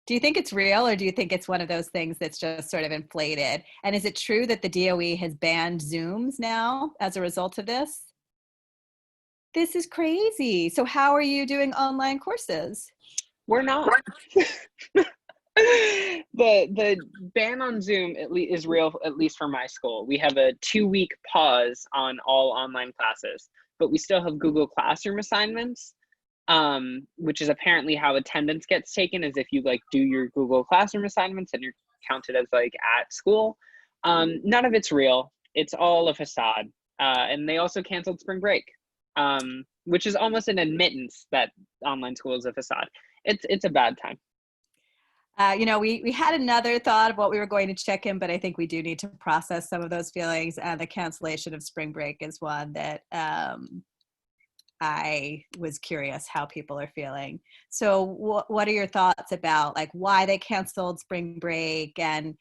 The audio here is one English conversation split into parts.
Do you think it's real, or do you think it's one of those things that's just sort of inflated? And is it true that the DOE has banned Zooms now as a result of this? This is crazy. So how are you doing online courses? We're not. The ban on Zoom is real, at least for my school. We have a 2-week pause on all online classes, but we still have Google Classroom assignments, which is apparently how attendance gets taken, is if you like do your Google Classroom assignments and you're counted as like at school. None of it's real. It's all a facade. And they also canceled spring break, which is almost an admittance that online school is a facade. It's a bad time. We had another thought of what we were going to check in, but I think we do need to process some of those feelings. And the cancellation of spring break is one that I was curious how people are feeling. So what are your thoughts about like why they canceled spring break, and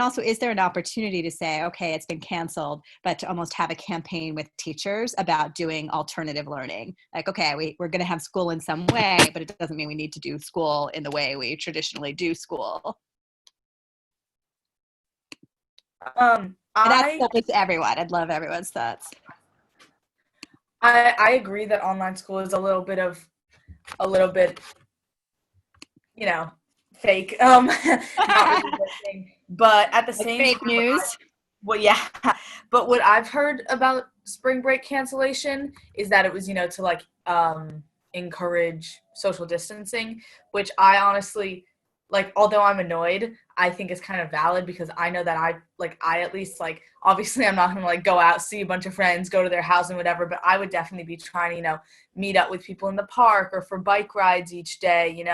also, is there an opportunity to say, okay, it's been canceled, but to almost have a campaign with teachers about doing alternative learning? Like, okay, we're going to have school in some way, but it doesn't mean we need to do school in the way we traditionally do school. And that's with everyone. I'd love everyone's thoughts. I agree that online school is a little bit, fake. Not really working. But at the same fake time, news. But what I've heard about spring break cancellation is that it was, to like encourage social distancing, which I honestly like, although I'm annoyed, I think is kind of valid because I know that I at least like, obviously I'm not going to like go out, see a bunch of friends, go to their house and whatever, but I would definitely be trying to, meet up with people in the park or for bike rides each day,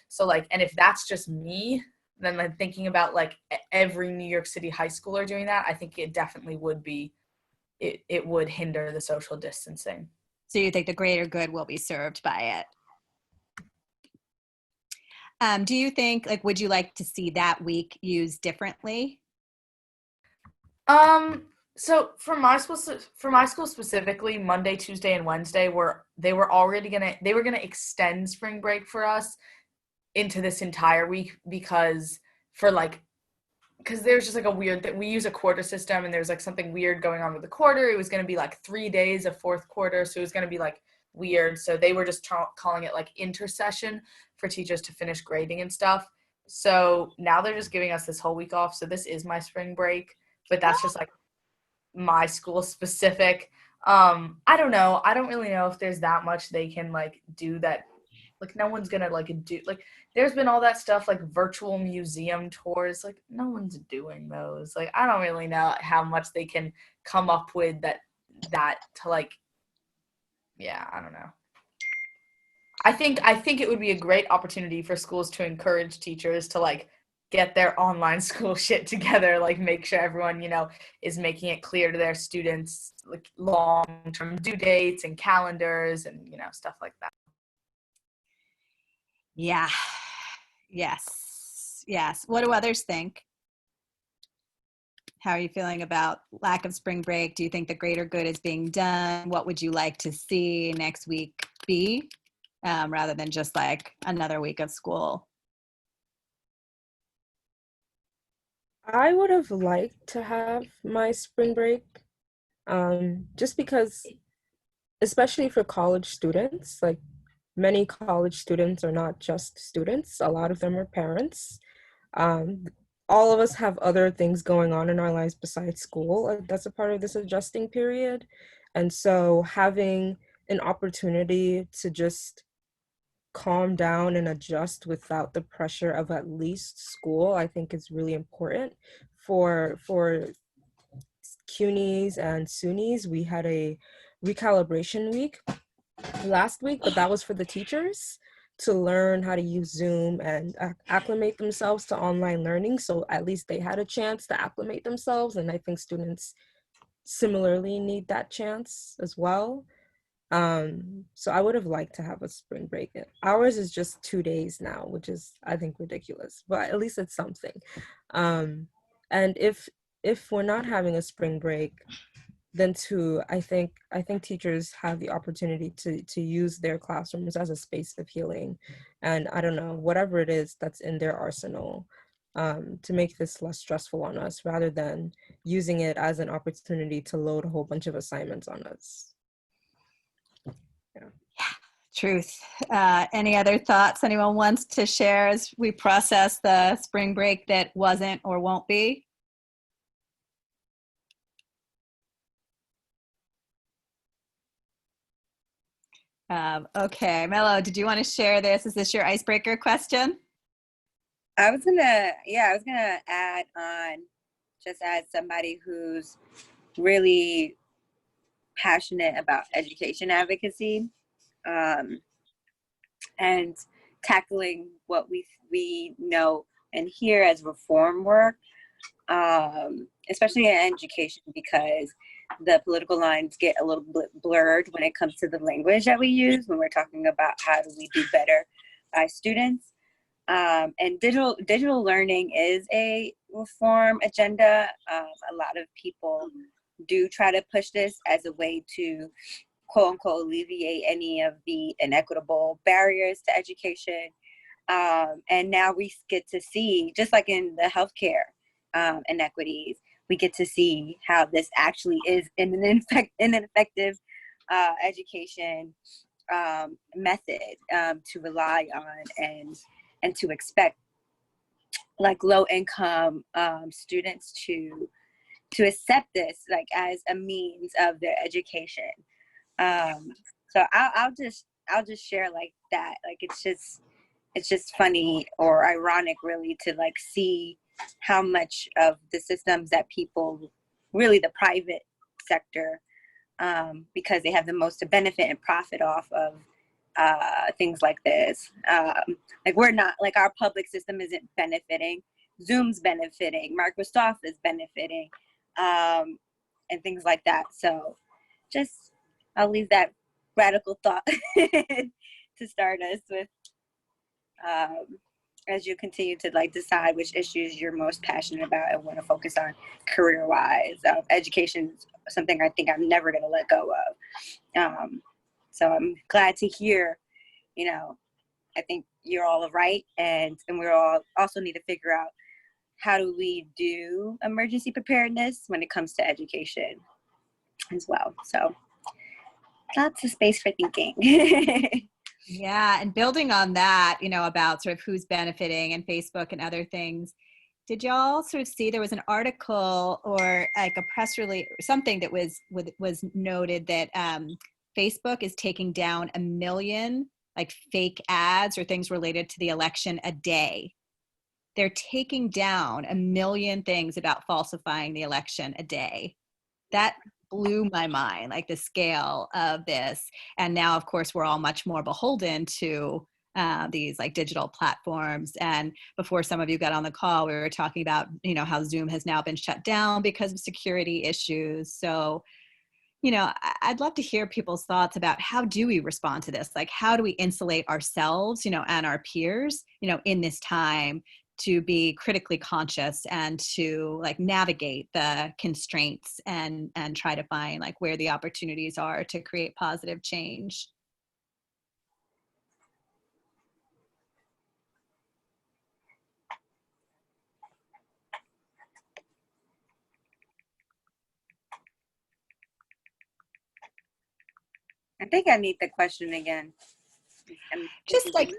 So like, and if that's just me, then like thinking about like every New York City high schooler doing that, I think it definitely would be, it would hinder the social distancing. So you think the greater good will be served by it? Do you think, like, would you like to see that week used differently? So for my school specifically, Monday, Tuesday, and Wednesday were gonna extend spring break for us into this entire week because there's just like a weird thing. We use a quarter system and there's like something weird going on with the quarter. It was going to be like 3 days of fourth quarter. So it was going to be like weird. So they were just calling it like intersession for teachers to finish grading and stuff. So now they're just giving us this whole week off. So this is my spring break, but that's just like my school specific. I don't know. I don't really know if there's that much they can like do that. Like no one's gonna like do like there's been all that stuff like virtual museum tours, like no one's doing those. Like I don't really know how much they can come up with that to like, yeah, I don't know. I think it would be a great opportunity for schools to encourage teachers to like get their online school shit together, like make sure everyone, is making it clear to their students like long-term due dates and calendars and, stuff like that. Yeah. Yes. What do others think? How are you feeling about lack of spring break? Do you think the greater good is being done? What would you like to see next week be, rather than just like another week of school? I would have liked to have my spring break, just because, especially for college students, like many college students are not just students, a lot of them are parents. All of us have other things going on in our lives besides school. That's a part of this adjusting period. And so having an opportunity to just calm down and adjust without the pressure of at least school, I think is really important. For CUNYs and SUNYs, we had a recalibration week last week, but that was for the teachers to learn how to use Zoom and acclimate themselves to online learning. So at least they had a chance to acclimate themselves. And I think students similarly need that chance as well. So I would have liked to have a spring break. Ours is just 2 days now, which is, I think, ridiculous, but at least it's something. And if we're not having a spring break, then two, I think teachers have the opportunity to use their classrooms as a space of healing, and I don't know, whatever it is that's in their arsenal, to make this less stressful on us, rather than using it as an opportunity to load a whole bunch of assignments on us. Yeah. Truth. Any other thoughts anyone wants to share as we process the spring break that wasn't or won't be? Okay, Mello, did you want to share this? Is this your icebreaker question? I was gonna add on, just as somebody who's really passionate about education advocacy, and tackling what we know and hear as reform work, especially in education, because the political lines get a little bit blurred when it comes to the language that we use when we're talking about how do we do better by students. And digital learning is a reform agenda. A lot of people do try to push this as a way to quote unquote alleviate any of the inequitable barriers to education. And now we get to see, just like in the healthcare inequities, we get to see how this actually is an effective education method to rely on and to expect like low income students to accept this like as a means of their education. So I'll just share like that. Like it's just funny or ironic really to like see how much of the systems that people, really the private sector, because they have the most to benefit and profit off of things like this. Like we're not, like our public system isn't benefiting. Zoom's benefiting, Microsoft is benefiting, and things like that. So just, I'll leave that radical thought to start us with, as you continue to like decide which issues you're most passionate about and want to focus on career-wise. Education is something I think I'm never going to let go of. So I'm glad to hear, you know, I think you're all right, and we all also need to figure out how do we do emergency preparedness when it comes to education as well. So lots of space for thinking. Yeah, and building on that, you know, about sort of who's benefiting and Facebook and other things, did y'all sort of see there was an article or like a press release or something that was noted that Facebook is taking down 1 million like fake ads or things related to the election a day. They're taking down 1 million things about falsifying the election a day. That blew my mind, like the scale of this. And now, of course, we're all much more beholden to these like digital platforms. And before some of you got on the call, we were talking about, you know, how Zoom has now been shut down because of security issues. So, you know, I'd love to hear people's thoughts about how do we respond to this? Like, how do we insulate ourselves, you know, and our peers, you know, in this time to be critically conscious and to like navigate the constraints and try to find like where the opportunities are to create positive change. I think I need the question again. Just like,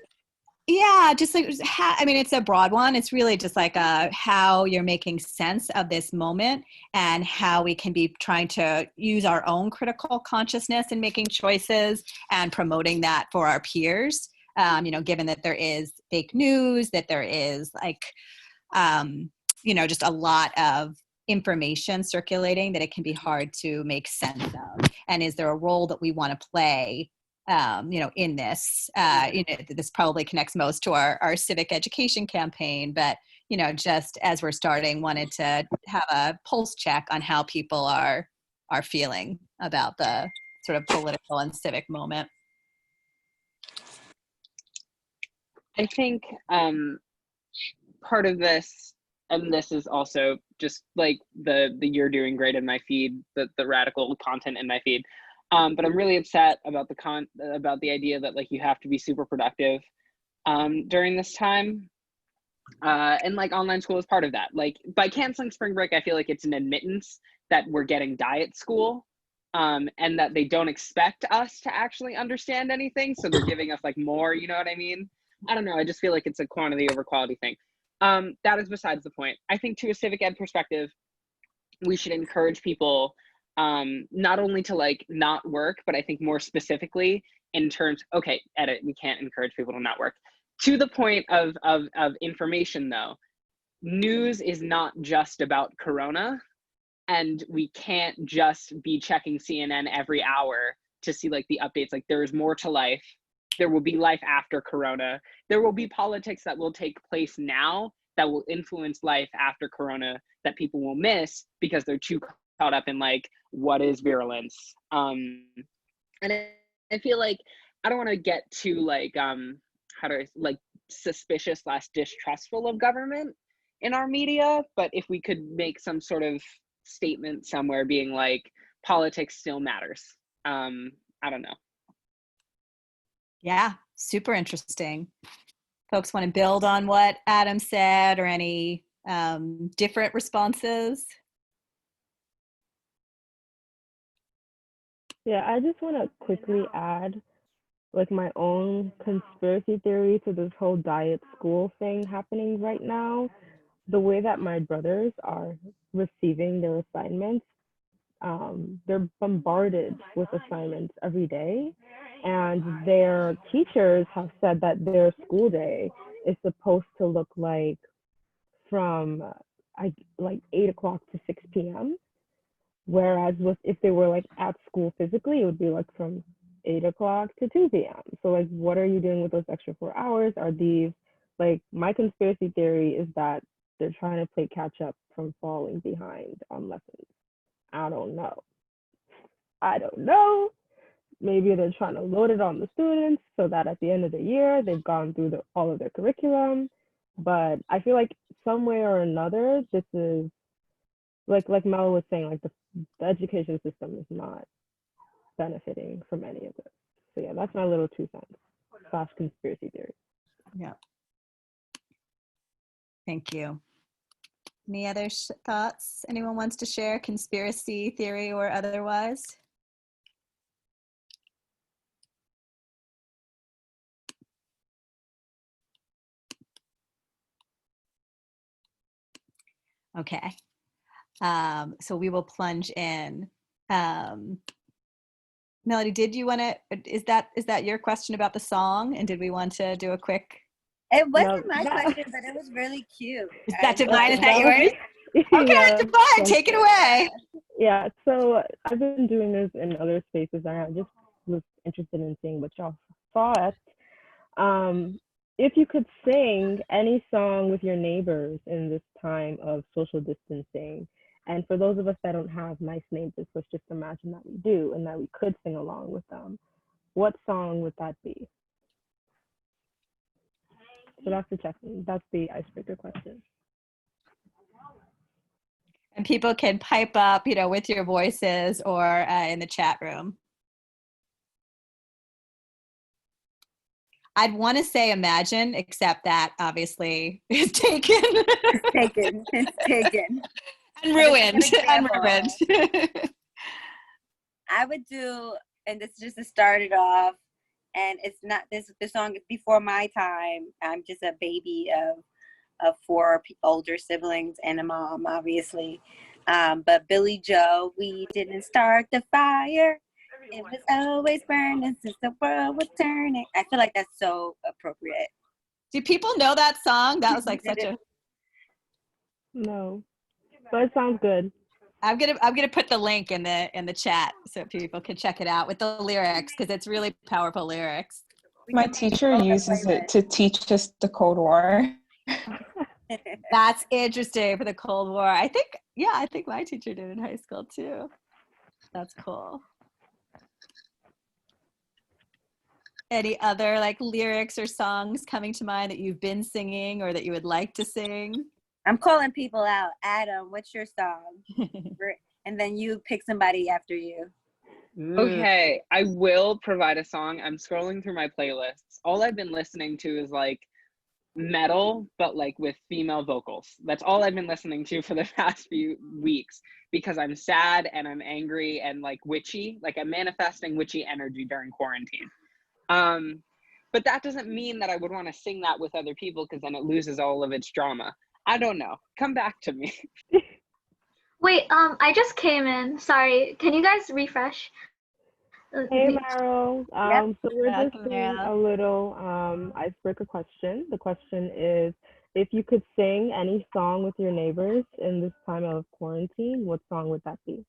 yeah, just like, I mean, it's a broad one. It's really just like how you're making sense of this moment and how we can be trying to use our own critical consciousness in making choices and promoting that for our peers. You know, given that there is fake news, that there is like, you know, just a lot of information circulating that it can be hard to make sense of. And is there a role that we want to play, you know, in this? You know, this probably connects most to our civic education campaign, but, you know, just as we're starting, wanted to have a pulse check on how people are feeling about the sort of political and civic moment. I think part of this, and this is also just like the you're doing great in my feed, the radical content in my feed. But I'm really upset about about the idea that like you have to be super productive during this time. And like online school is part of that. Like by canceling spring break, I feel like it's an admittance that we're getting diet school, and that they don't expect us to actually understand anything. So they're giving us like more, you know what I mean? I don't know. I just feel like it's a quantity over quality thing. That is besides the point. I think to a civic ed perspective, we should encourage people not only to like not work, but I think more specifically in terms, okay, edit, we can't encourage people to not work. To the point of information though, news is not just about Corona, and we can't just be checking CNN every hour to see like the updates. Like there's more to life. There will be life after Corona. There will be politics that will take place now that will influence life after Corona that people will miss because they're too caught up in like, what is virulence? And I feel like I don't want to get too like, how do I, like suspicious / distrustful of government in our media, but if we could make some sort of statement somewhere being like, politics still matters. I don't know. Yeah, super interesting. Folks want to build on what Adam said or any different responses? Yeah, I just want to quickly add like my own conspiracy theory to this whole diet school thing happening right now. The way that my brothers are receiving their assignments, they're bombarded with assignments every day, and their teachers have said that their school day is supposed to look like from like 8 o'clock to 6 p.m. Whereas if they were like at school physically, it would be like from 8 o'clock to 2 p.m. So like, what are you doing with those extra 4 hours? Are these like, my conspiracy theory is that they're trying to play catch up from falling behind on lessons. I don't know. Maybe they're trying to load it on the students so that at the end of the year they've gone through all of their curriculum. But I feel like some way or another, this is like Mel was saying, like the education system is not benefiting from any of this. So yeah, that's my little 2 cents / conspiracy theory. Yeah. Thank you. Any other thoughts anyone wants to share, conspiracy theory or otherwise? Okay. So we will plunge in. Melody, did you want to, is that your question about the song? And did we want to do a quick? It wasn't my question, but it was really cute. Is that Divine? Is that yours? Okay, Yeah, Divine, take it away. Yeah, so I've been doing this in other spaces, and I just was interested in seeing what y'all thought. If you could sing any song with your neighbors in this time of social distancing, and for those of us that don't have nice neighbors, let's just imagine that we do and that we could sing along with them, what song would that be? So that's the icebreaker question. And people can pipe up, with your voices or in the chat room. I'd want to say Imagine, except that obviously is taken. It's taken. And ruined. I would do, and this is just to start it off, and it's not this song is before my time. I'm just a baby of 4 older siblings and a mom, obviously. But Billy Joe, we didn't start the fire. It was always burning since the world was turning. I feel like that's so appropriate. Do people know that song? That was like such a. No, but it sounds good. I'm gonna put the link in the chat so people can check it out with the lyrics, because it's really powerful lyrics. My teacher uses it to teach us the Cold War. That's interesting for the Cold War. I think my teacher did in high school too. That's cool. Any other like lyrics or songs coming to mind that you've been singing or that you would like to sing? I'm calling people out. Adam, what's your song? And then you pick somebody after you. Okay, I will provide a song. I'm scrolling through my playlists. All I've been listening to is like metal, but like with female vocals. That's all I've been listening to for the past few weeks because I'm sad and I'm angry and like witchy. Like I'm manifesting witchy energy during quarantine. But that doesn't mean that I would want to sing that with other people because then it loses all of its drama. I don't know. Come back to me. Wait, I just came in. Sorry. Can you guys refresh? Hey, Meryl. So we're just doing Meryl. a little icebreaker question. The question is, if you could sing any song with your neighbors in this time of quarantine, what song would that be?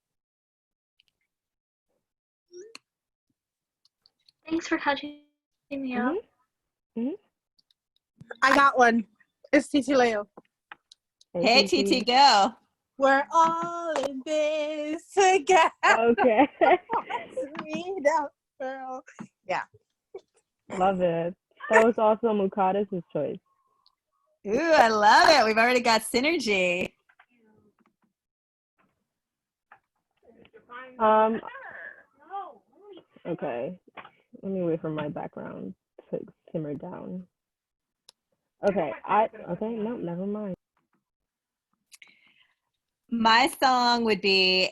Thanks for catching me up. I got one. It's Titi Leo. Hey, TT, go. We're all in this together. Okay. Sweet up, girl. Yeah. Love it. That was also Mukaddes' choice. Ooh, I love it. We've already got synergy. Okay. Let me wait for my background to simmer down. Okay. No, never mind. My song would be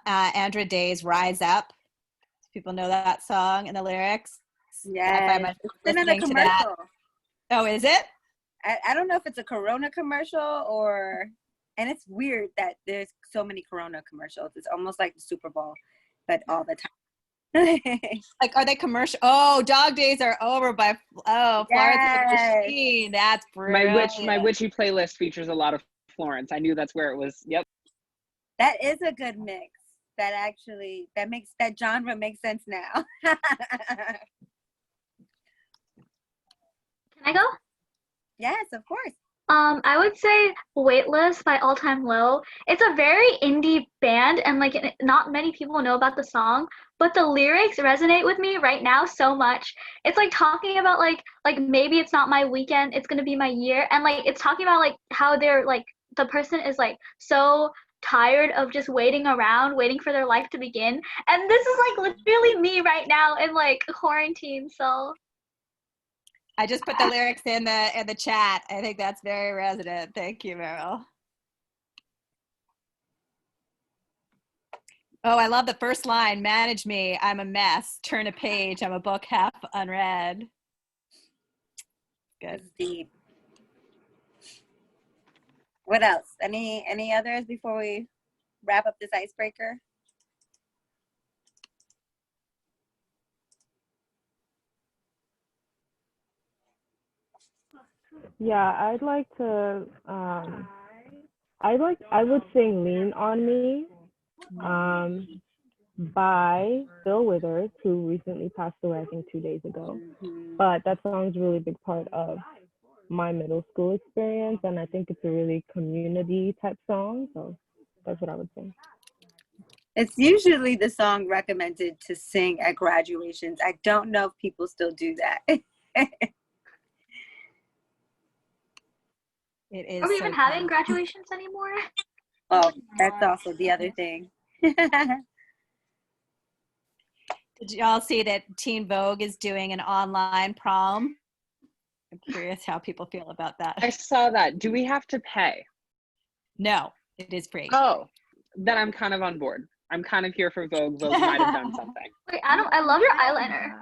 Andra Day's Rise Up. People know that song and the lyrics. Yes. I find myself It's in a listening to that. commercial. Oh, is it? I don't know if it's a Corona commercial or, and it's weird that there's so many Corona commercials. It's almost like the Super Bowl, but all the time. Like, are they commercial? Oh, Dog Days Are Over by Florence and the Yes. Machine. That's brilliant. My witchy playlist features a lot of Florence. I knew that's where it was. Yep. That is a good mix. That makes that genre make sense now. Can I go? Yes, of course. I would say Weightless by All Time Low. It's a very indie band and like not many people know about the song, but the lyrics resonate with me right now so much. It's like talking about like maybe it's not my weekend, it's gonna be my year. And like it's talking about like how they're like the person is like so tired of just waiting around, waiting for their life to begin. And this is like literally me right now in like quarantine, so I just put the lyrics in the chat. I think that's very resonant. Thank you, Meryl. Oh, I love the first line. Manage me. I'm a mess. Turn a page. I'm a book half unread. Good. That's deep. What else? Any others before we wrap up this icebreaker? Yeah, I'd like to I would sing Lean on Me by Bill Withers, who recently passed away, I think 2 days ago. But that song is a really big part of my middle school experience, and I think it's a really community type song, so that's what I would say. It's usually the song recommended to sing at graduations. I don't know if people still do that. It is. are we so even having fun. graduations anymore? Oh, that's also the other thing. Did y'all see that Teen Vogue is doing an online prom? I'm curious how people feel about I that. saw that. Do we have to pay? No, it is free. Oh, then I'm kind of on board. I'm kind of here for Vogue. Vogue might have done something. Wait, I love your eyeliner.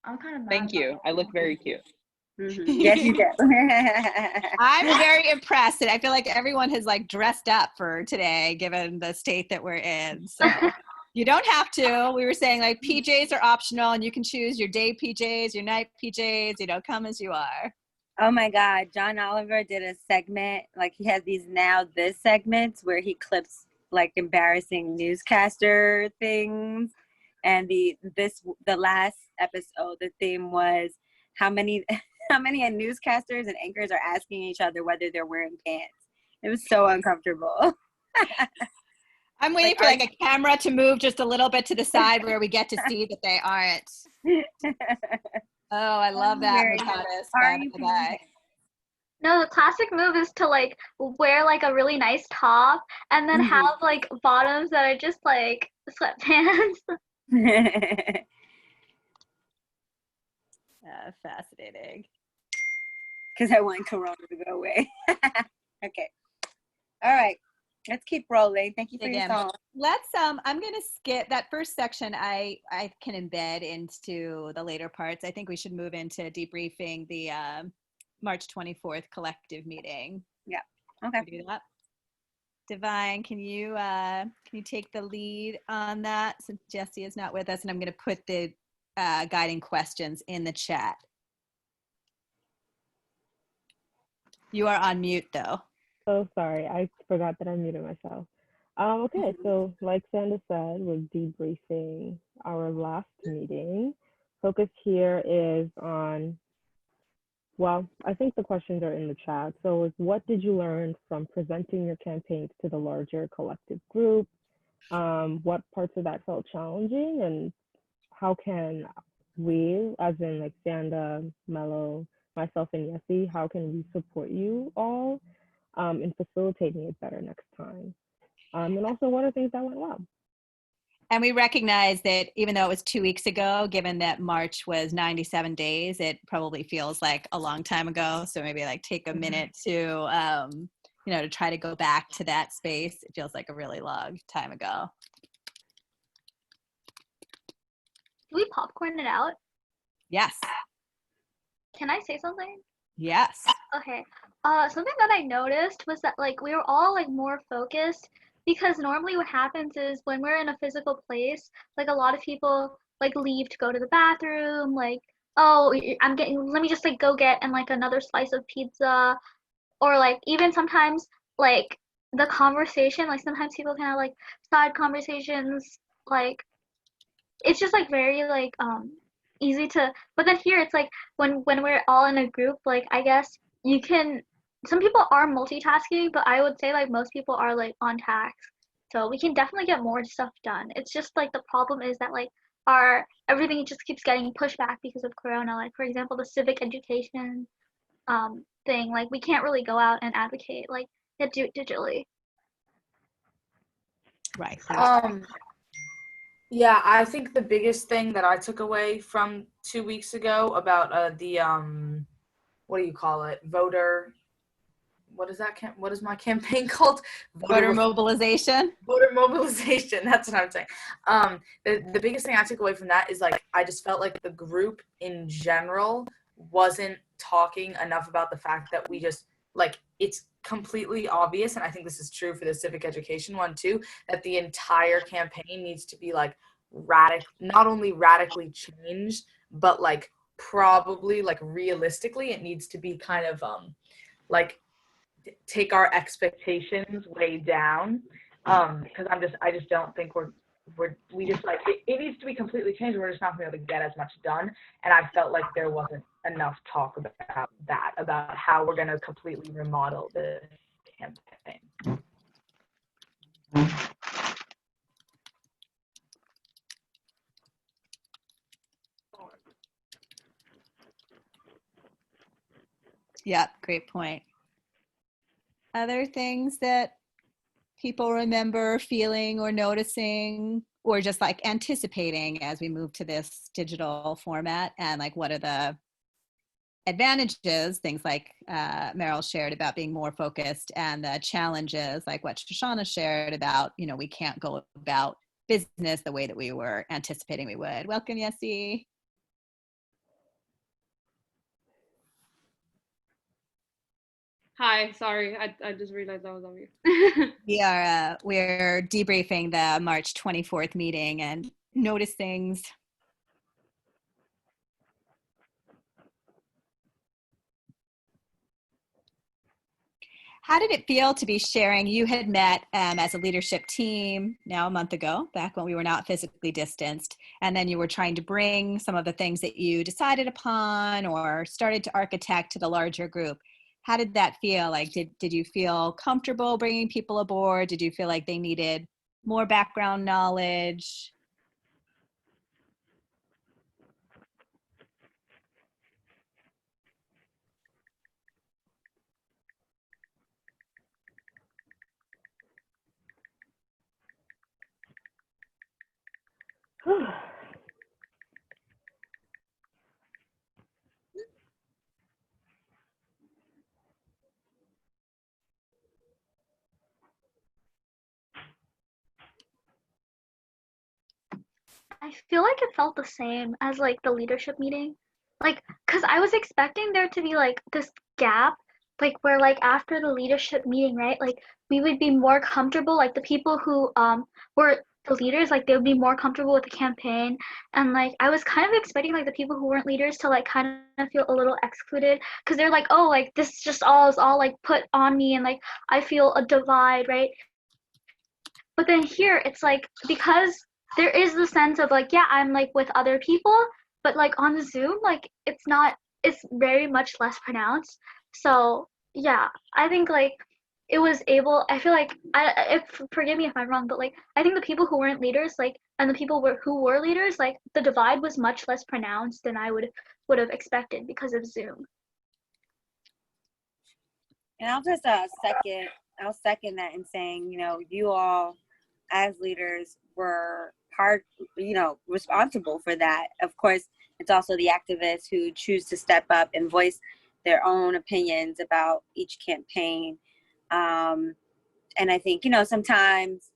I'm kind of Thank you. I look very cute. Yes, you do. I'm very impressed, and I feel like everyone has like dressed up for today, given the state that we're in. So you don't have to. We were saying like PJs are optional, and you can choose your day PJs, your night PJs. You know, come as you are. Oh my God, John Oliver did a segment, like he has these Now This segments where he clips like embarrassing newscaster things. And the last episode, the theme was how many newscasters and anchors are asking each other whether they're wearing pants. It was so uncomfortable. I'm waiting for like a camera to move just a little bit to the side where we get to see that they aren't. Oh, I love that. Are you Bye. No, the classic move is to like wear like a really nice top and then have like bottoms that are just like sweatpants. Fascinating. Because I want Corona to go away. Okay. All right. Let's keep rolling. Thank you for your song. Let's I'm gonna skip that first section. I can embed into the later parts. I think we should move into debriefing the March 24th collective meeting. Yeah. Okay. Do that. Divine, can you take the lead on that since Jessie is not with us, and I'm gonna put the guiding questions in the chat. You are on mute though. Oh, sorry. I forgot that I muted myself. Okay, so like Sandra said, we're debriefing our last meeting. Focus here is on, well, I think the questions are in the chat. So it's what did you learn from presenting your campaigns to the larger collective group? What parts of that felt challenging, and how can we, as in like Sanda, Mello, myself, and Yessie, how can we support you all in facilitating it better next time? And also, what are things that went well? And we recognize that even though it was 2 weeks ago, given that March was 97 days, it probably feels like a long time ago. So maybe like take a minute to, to try to go back to that space. It feels like a really long time ago. Do we popcorn it out? Yes. Can I say something? Yes. Okay. Something that I noticed was that like we were all like more focused because normally what happens is when we're in a physical place, like a lot of people like leave to go to the bathroom, like, oh, let me just like go get and like another slice of pizza, or like even sometimes like the conversation, like sometimes people can have like side conversations, like it's just like very like easy to, but then here it's like when we're all in a group, like I guess you can, some people are multitasking, but I would say like most people are like on task, so we can definitely get more stuff done. It's just like the problem is that like our everything just keeps getting pushed back because of corona, like for example the civic education thing, like we can't really go out and advocate like do it digitally. Right. Yeah, I think the biggest thing that I took away from 2 weeks ago about the what do you call it? What is my campaign called? Voter mobilization. Voter mobilization. That's what I'm saying. The biggest thing I took away from that is like I just felt like the group in general wasn't talking enough about the fact that we just like it's completely obvious, and I think this is true for the civic education one too, that the entire campaign needs to be like not only radically changed, but like probably like realistically it needs to be kind of like take our expectations way down, because I just don't think we just like it needs to be completely changed. We're just not going to be able to get as much done, and I felt like there wasn't enough talk about how we're going to completely remodel the campaign. Yeah, great point. Other things that people remember feeling or noticing or just like anticipating as we move to this digital format, and like what are the advantages, things like Meryl shared about being more focused, and the challenges like what Shoshana shared about, we can't go about business the way that we were anticipating we would. Welcome, Yessie. Hi, sorry, I just realized I was on mute. We're debriefing the March 24th meeting and notice things. How did it feel to be sharing? You had met as a leadership team now a month ago, back when we were not physically distanced, and then you were trying to bring some of the things that you decided upon or started to architect to the larger group. How did that feel? Like, did you feel comfortable bringing people aboard? Did you feel like they needed more background knowledge? I feel like it felt the same as like the leadership meeting. Like, cause I was expecting there to be like this gap, like where like after the leadership meeting, right? Like we would be more comfortable, like the people who were the leaders, like they would be more comfortable with the campaign. And like I was kind of expecting like the people who weren't leaders to like kind of feel a little excluded because they're like, oh, like this just all is all like put on me and like I feel a divide, right? But then here it's like because there is the sense of like, yeah, I'm like with other people, but like on Zoom, like it's not, it's very much less pronounced. So yeah, I think like it was able, I feel like if forgive me if I'm wrong, but like I think the people who weren't leaders, like and the people who were leaders, like the divide was much less pronounced than I would have expected because of Zoom. And I'll just I'll second that in saying, you all as leaders were responsible for that. Of course, it's also the activists who choose to step up and voice their own opinions about each campaign. And I think, sometimes,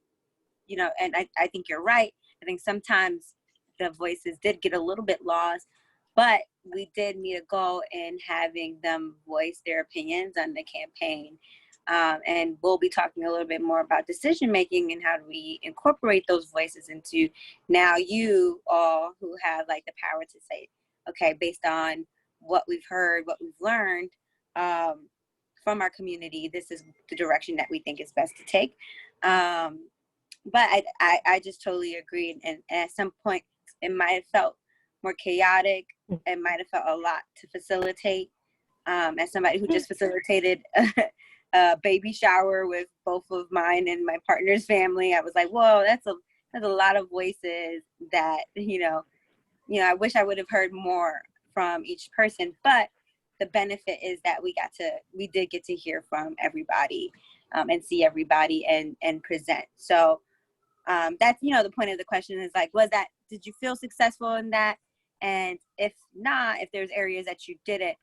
and I think you're right. I think sometimes the voices did get a little bit lost, but we did meet a goal in having them voice their opinions on the campaign. And we'll be talking a little bit more about decision making and how do we incorporate those voices into now you all who have like the power to say, okay, based on what we've heard, what we've learned from our community, this is the direction that we think is best to take. But I just totally agree. And at some point, it might have felt more chaotic. It might have felt a lot to facilitate. As somebody who just facilitated a baby shower with both of mine and my partner's family, I was like, whoa, that's a lot of voices that, I wish I would have heard more from each person. But the benefit is that we did get to hear from everybody and see everybody and present. So that's, the point of the question is like, did you feel successful in that? And if not, if there's areas that you didn't,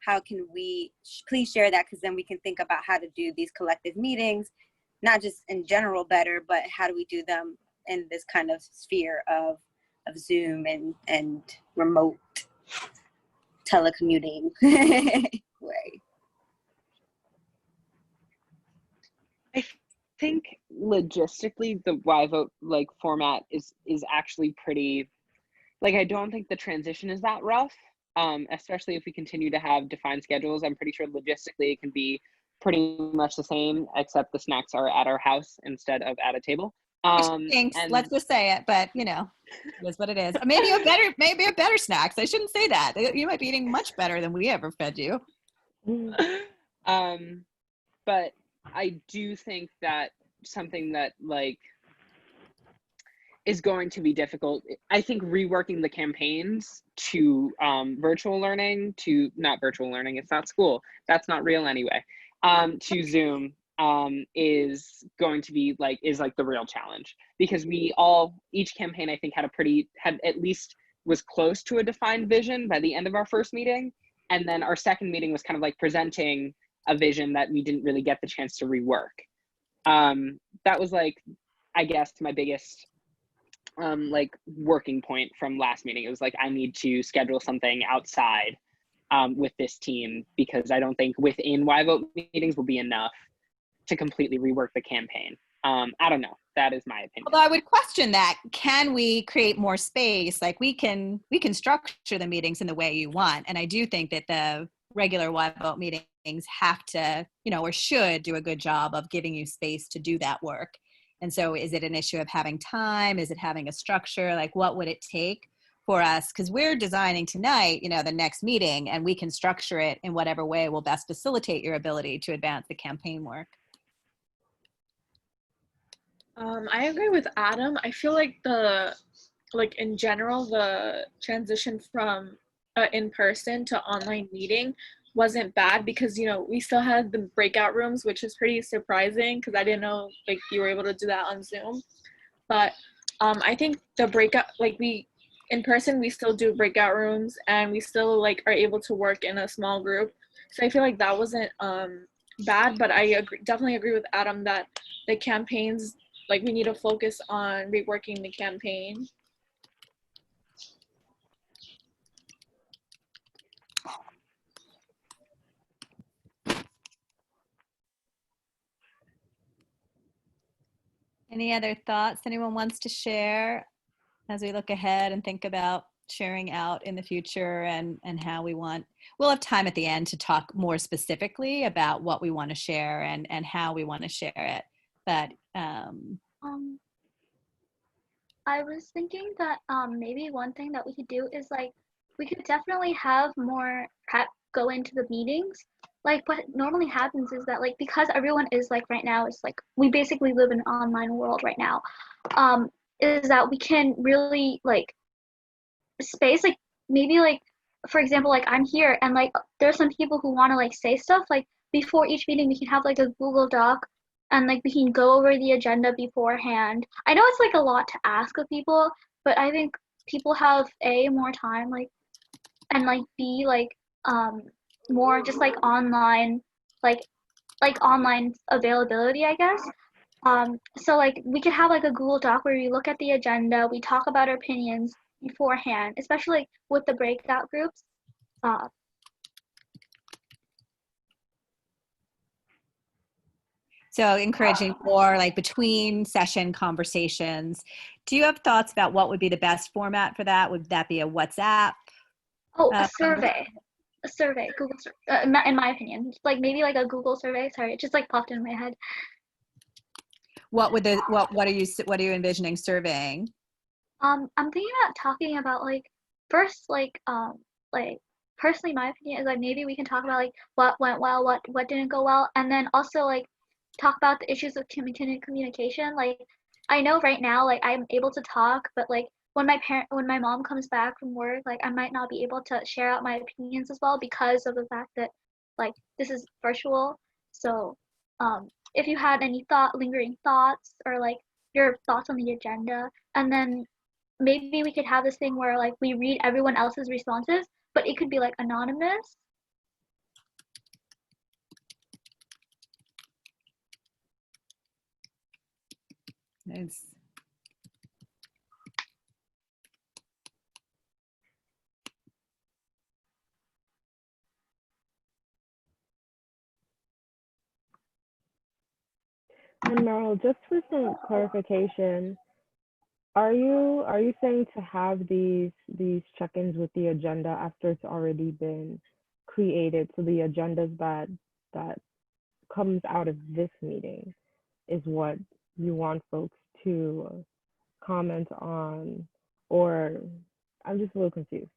how can we please share that? Because then we can think about how to do these collective meetings, not just in general better, but how do we do them in this kind of sphere of Zoom and remote telecommuting way. I think logistically the YVote like format is actually pretty, like I don't think the transition is that rough. Especially if we continue to have defined schedules. I'm pretty sure logistically it can be pretty much the same, except the snacks are at our house instead of at a table. Thanks. Let's just say it, but it is what it is. Maybe a better snacks. I shouldn't say that. You might be eating much better than we ever fed you. But I do think that something that like is going to be difficult. I think reworking the campaigns to virtual learning, to not virtual learning, it's not school, that's not real anyway, to Zoom is going to be like, the real challenge, because each campaign I think had at least was close to a defined vision by the end of our first meeting. And then our second meeting was kind of like presenting a vision that we didn't really get the chance to rework. That was like, I guess, my biggest working point from last meeting. It was like, I need to schedule something outside with this team, because I don't think within YVote meetings will be enough to completely rework the campaign. I don't know. That is my opinion. Although I would question that. Can we create more space? Like we can structure the meetings in the way you want. And I do think that the regular YVote meetings have to, or should do a good job of giving you space to do that work. And so is it an issue of having time? Is it having a structure? Like what would it take for us? Because we're designing tonight, the next meeting, and we can structure it in whatever way will best facilitate your ability to advance the campaign work. I agree with Adam. I feel like in general, the transition from in-person to online meeting wasn't bad, because we still had the breakout rooms, which is pretty surprising because I didn't know you were able to do that on Zoom. But I think the breakout, in person we still do breakout rooms, and we still are able to work in a small group. So I feel like that wasn't bad, but I definitely agree with Adam that the campaigns, we need to focus on reworking the campaign. Any other thoughts anyone wants to share as we look ahead and think about sharing out in the future and how we want, we'll have time at the end to talk more specifically about what we want to share and how we want to share it. But I was thinking that maybe one thing that we could do is like we could definitely have more prep go into the meetings. Like what normally happens is that like because everyone is like right now it's like we basically live in an online world right now. Is that we can really like space like maybe like for example like I'm here and like there's some people who want to like say stuff like before each meeting we can have like a Google Doc and like we can go over the agenda beforehand. I know it's like a lot to ask of people, but I think people have a more time like and like b like more just like online like online availability I guess. So like we could have like a Google Doc where we look at the agenda, we talk about our opinions beforehand, especially like with the breakout groups. So encouraging more like between session conversations. Do you have thoughts about what would be the best format for that? Would that be a WhatsApp? Oh, a survey. A survey, Google, in my opinion, like maybe like a Google survey. Sorry, it just like popped in my head. What would the what are you envisioning surveying? I'm thinking about talking about like first like personally my opinion is like maybe we can talk about like what went well, what didn't go well, and then also like talk about the issues of communication. Like I know right now like I'm able to talk, but like when my mom comes back from work, like I might not be able to share out my opinions as well because of the fact that like this is virtual. So if you had any lingering thoughts or like your thoughts on the agenda, and then maybe we could have this thing where like we read everyone else's responses, but it could be like anonymous. Nice. And Meryl, just for some clarification, are you saying to have these check-ins with the agenda after it's already been created? So the agendas that comes out of this meeting is what you want folks to comment on, or I'm just a little confused.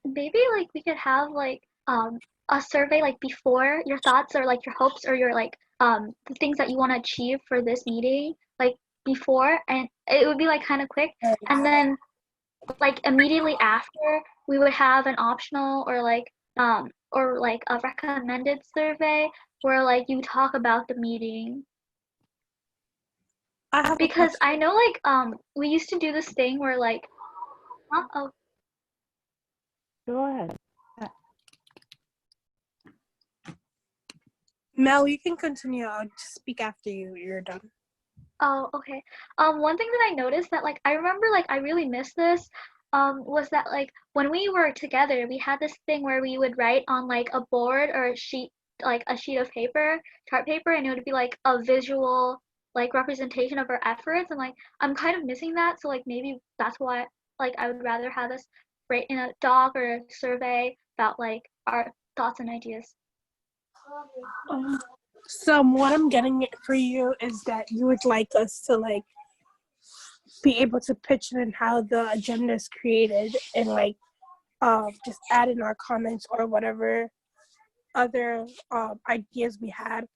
Maybe like we could have like a survey like before your thoughts or like your hopes or your like the things that you want to achieve for this meeting like before, and it would be like kind of quick, and then like immediately after we would have an optional or like a recommended survey where like you talk about the meeting. I have Because I know like we used to do this thing where like oh Go ahead. Mel, you can continue. I'll just speak after you're done. Oh, okay. One thing that I noticed that like I remember like I really missed this was that like when we were together we had this thing where we would write on like a board or a sheet of paper, chart paper, and it would be like a visual like representation of our efforts, and like I'm kind of missing that, so like maybe that's why like I would rather have us write in a doc or a survey about like our thoughts and ideas. So what I'm getting for you is that you would like us to like be able to pitch in how the agenda is created and like just add in our comments or whatever other ideas we had.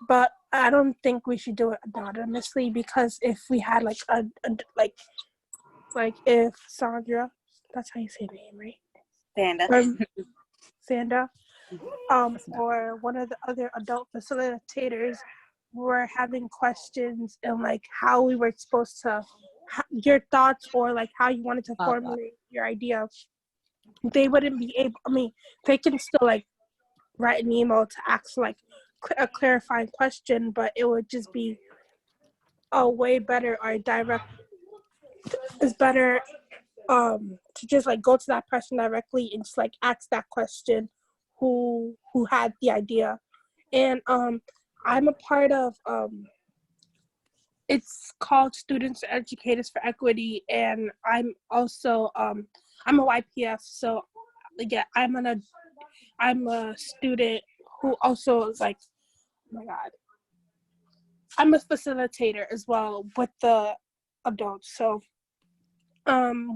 But I don't think we should do it anonymously, because if we had like a like if Sandra, that's how you say the name, right? Sanda. Sanda, or one of the other adult facilitators were having questions and like how we were supposed to, your thoughts or like how you wanted to formulate your idea, they wouldn't be able, I mean, they can still like write an email to ask like a clarifying question, but it would just be a way better or direct, it's better to just like go to that person directly and just like ask that question who had the idea. And I'm a part of it's called Students Educators for Equity, and I'm also I'm a YPF, so yeah, I'm a student who also is like, oh my god, I'm a facilitator as well with the adults. So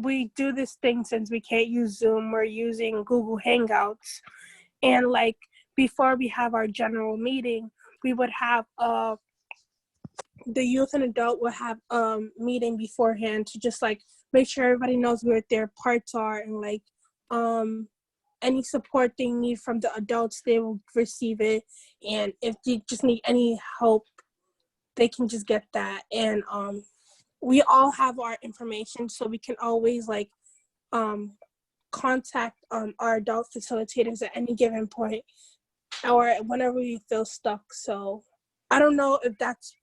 we do this thing since we can't use Zoom, we're using Google Hangouts, and like before we have our general meeting, we would have the youth and adult will have meeting beforehand to just like make sure everybody knows where their parts are, and like any support they need from the adults, they will receive it, and if they just need any help, they can just get that. And we all have our information, so we can always like contact our adult facilitators at any given point or whenever we feel stuck. So I don't know if that's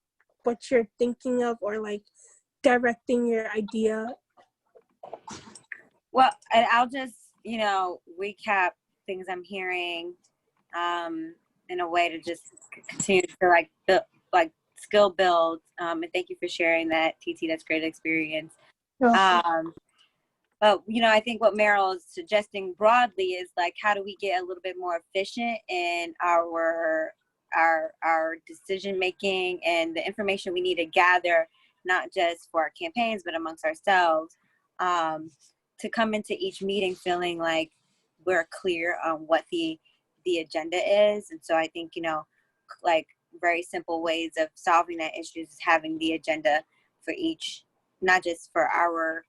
what you're thinking of, or like directing your idea. Well, and I'll just, recap things I'm hearing in a way to just continue to like build, like skill build. And thank you for sharing that, TT. That's great experience. But, I think what Meryl is suggesting broadly is like, how do we get a little bit more efficient in our decision making and the information we need to gather, not just for our campaigns, but amongst ourselves, to come into each meeting feeling like we're clear on what the agenda is. And so I think, like very simple ways of solving that issue is having the agenda for each, not just for our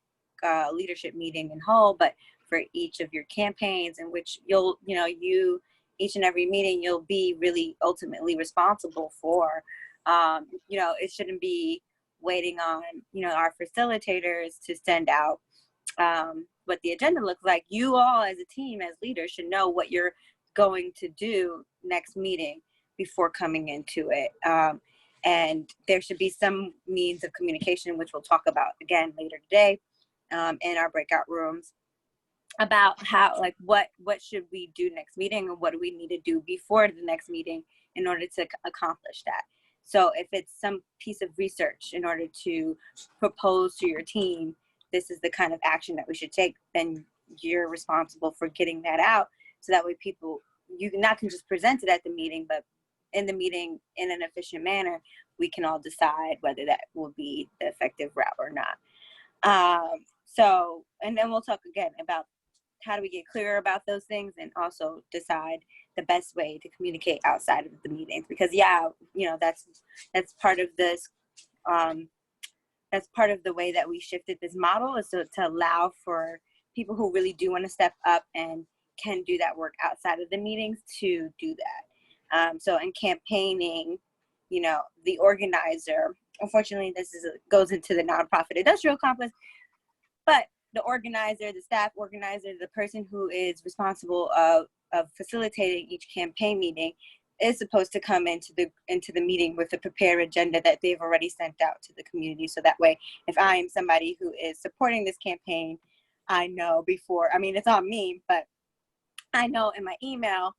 leadership meeting in whole, but for each of your campaigns, in which you'll, each and every meeting you'll be really ultimately responsible for. It shouldn't be waiting on, our facilitators to send out what the agenda looks like. You all as a team, as leaders, should know what you're going to do next meeting before coming into it. And there should be some means of communication, which we'll talk about again later today in our breakout rooms, about how, like, what should we do next meeting, and what do we need to do before the next meeting in order to accomplish that. So if it's some piece of research in order to propose to your team, this is the kind of action that we should take, then you're responsible for getting that out. So that way you not can just present it at the meeting, but in the meeting in an efficient manner, we can all decide whether that will be the effective route or not. So, and then we'll talk again about how do we get clearer about those things, and also decide the best way to communicate outside of the meetings. Because that's part of this, that's part of the way that we shifted this model, is to allow for people who really do want to step up and can do that work outside of the meetings to do that. So in campaigning, the organizer, unfortunately this goes into the nonprofit industrial complex, but the organizer, the staff organizer, the person who is responsible of facilitating each campaign meeting is supposed to come into the meeting with a prepared agenda that they've already sent out to the community. So that way, if I am somebody who is supporting this campaign, I know it's on me, but I know in my email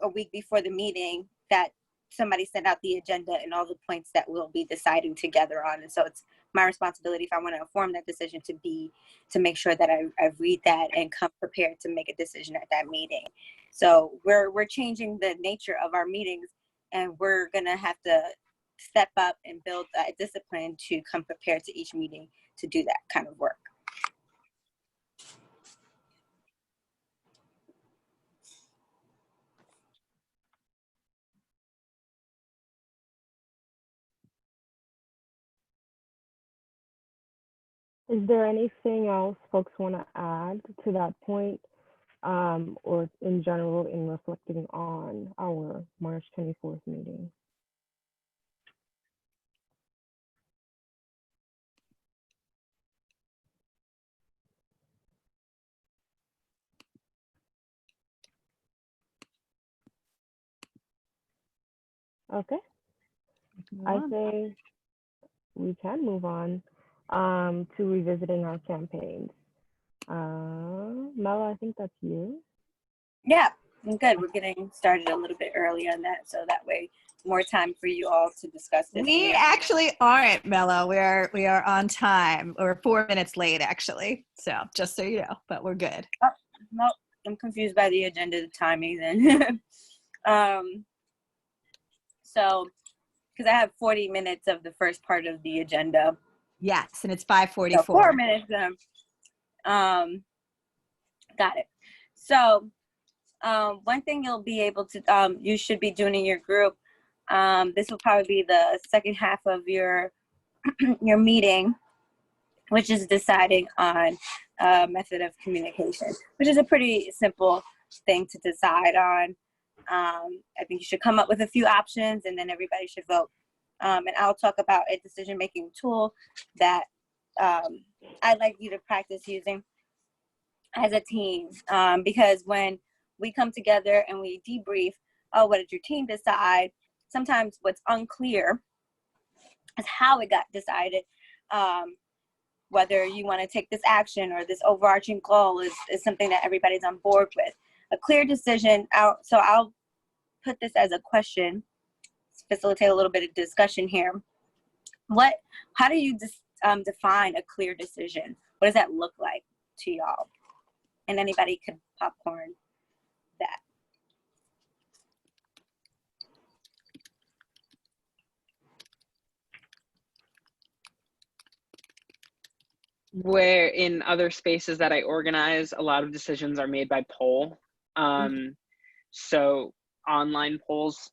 a week before the meeting that somebody sent out the agenda and all the points that we'll be deciding together on. And so it's my responsibility, if I want to inform that decision, to make sure that I read that and come prepared to make a decision at that meeting. So we're changing the nature of our meetings, and we're gonna have to step up and build a discipline to come prepared to each meeting to do that kind of work. Is there anything else folks want to add to that point, or in general in reflecting on our March 24th meeting? Okay, I say we can move on to revisiting our campaigns. Mela, I think that's you. Yeah, I'm good. We're getting started a little bit early on that, so that way more time for you all to discuss this. We actually aren't, Mello. We are on time. We're 4 minutes late, actually. So just so you know, but we're good. Oh, no, I'm confused by the agenda, the timing then. So, because I have 40 minutes of the first part of the agenda. Yes, and it's 5:44. So 4 minutes. Got it. So, one thing you'll be able to, you should be doing in your group, this will probably be the second half of your your meeting, which is deciding on a method of communication, which is a pretty simple thing to decide on. I think you should come up with a few options and then everybody should vote. And I'll talk about a decision-making tool that I'd like you to practice using as a team, because when we come together and we debrief, oh, what did your team decide? Sometimes what's unclear is how it got decided. Whether you want to take this action or this overarching goal is something that everybody's on board with. A clear decision, so I'll put this as a question, facilitate a little bit of discussion here. How do you define a clear decision? What does that look like to y'all? And anybody could popcorn that. Where in other spaces that I organize, a lot of decisions are made by poll. So online polls,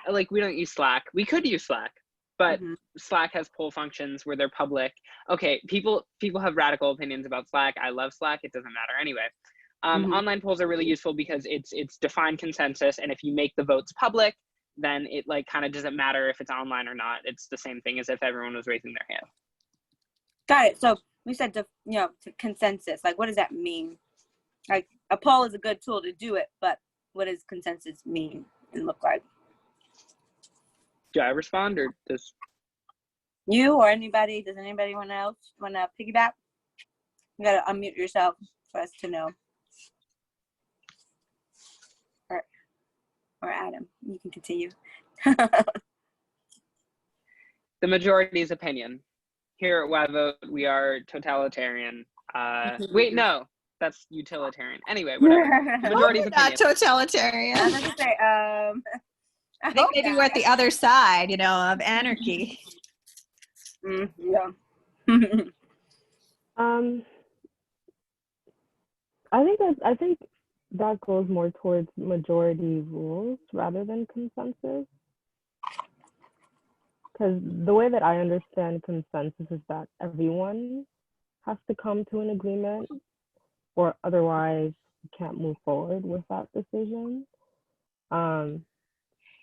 like we don't use Slack. We could use Slack, but Slack has poll functions where they're public. Okay, people have radical opinions about Slack. I love Slack. It doesn't matter anyway. Online polls are really useful because it's defined consensus, and if you make the votes public, then it like kind of doesn't matter if it's online or not. It's the same thing as if everyone was raising their hand. Got it. So we said to consensus. Like, what does that mean? Like, a poll is a good tool to do it, but what does consensus mean and look like? Do I respond or does you or anybody? Does anybody want to piggyback? You gotta unmute yourself for us to know. Or Adam, you can continue. The majority's opinion. Here at YVote, we are totalitarian. Wait, no, that's utilitarian. Anyway, whatever. The majority's opinion. Not totalitarian. I was gonna say, I think maybe we're at the other side, of anarchy. Yeah. I think that goes more towards majority rules rather than consensus. Because the way that I understand consensus is that everyone has to come to an agreement, or otherwise you can't move forward with that decision.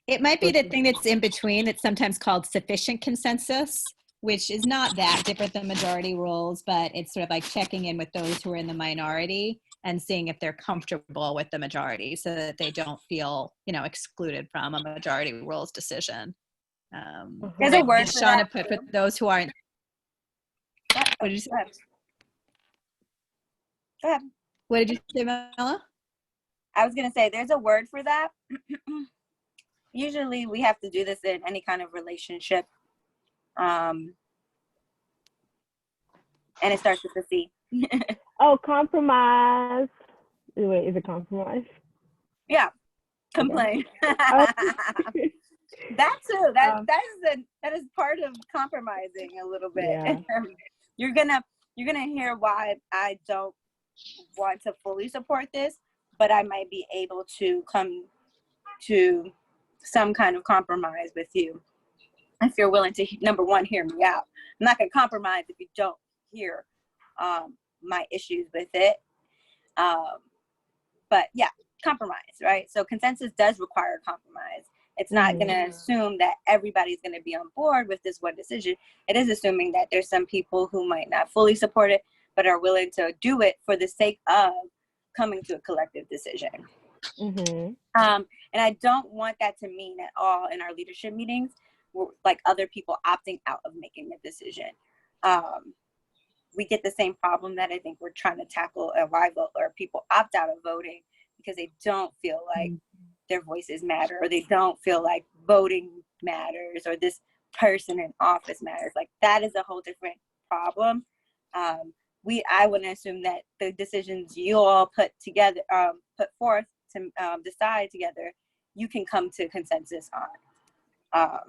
It might be the thing that's in between that's sometimes called sufficient consensus, which is not that different than majority rules, but it's sort of like checking in with those who are in the minority and seeing if they're comfortable with the majority so that they don't feel, excluded from a majority rules decision. There's a word for Shauna that. put for those who aren't. What did you say? Go ahead. What did you say, Mela? I was gonna say there's a word for that. Usually we have to do this in any kind of relationship. And it starts with a C. Oh, compromise. Wait, is it compromise? Yeah. Complain. Okay. That too. That is part of compromising a little bit. Yeah. You're gonna hear why I don't want to fully support this, but I might be able to come to some kind of compromise with you if you're willing to, number one, hear me out. I'm not gonna compromise if you don't hear my issues with it. But yeah, compromise, right? So consensus does require compromise. It's not going to assume that everybody's going to be on board with this one decision. It is assuming that there's some people who might not fully support it, but are willing to do it for the sake of coming to a collective decision. And I don't want that to mean at all in our leadership meetings, like other people opting out of making the decision. We get the same problem that I think we're trying to tackle at YVote, or people opt out of voting because they don't feel like their voices matter, or they don't feel like voting matters or this person in office matters. Like that is a whole different problem. I wouldn't assume that the decisions you all put forth to decide together, you can come to consensus on.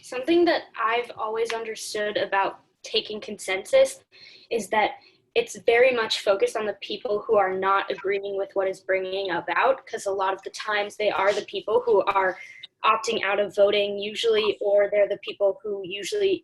Something that I've always understood about taking consensus is that it's very much focused on the people who are not agreeing with what is bringing about, because a lot of the times they are the people who are opting out of voting usually, or they're the people who usually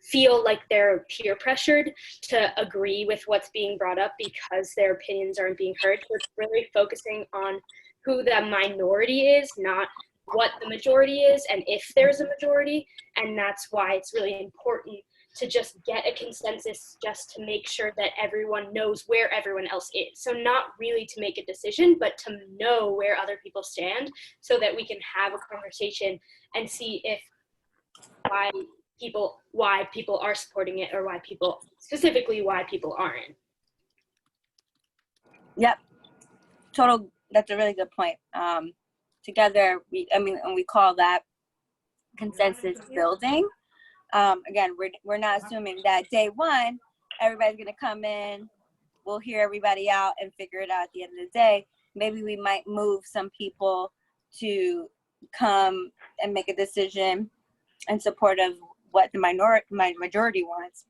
feel like they're peer pressured to agree with what's being brought up because their opinions aren't being heard. So it's really focusing on who the minority is, not what the majority is and if there's a majority. And that's why it's really important to just get a consensus, just to make sure that everyone knows where everyone else is. So not really to make a decision, but to know where other people stand so that we can have a conversation and see if why people are supporting it, or why people aren't. Yep. That's a really good point. Together, we call that consensus building. Again, we're not assuming that day one, everybody's gonna come in, we'll hear everybody out and figure it out at the end of the day. Maybe we might move some people to come and make a decision in support of what the majority wants,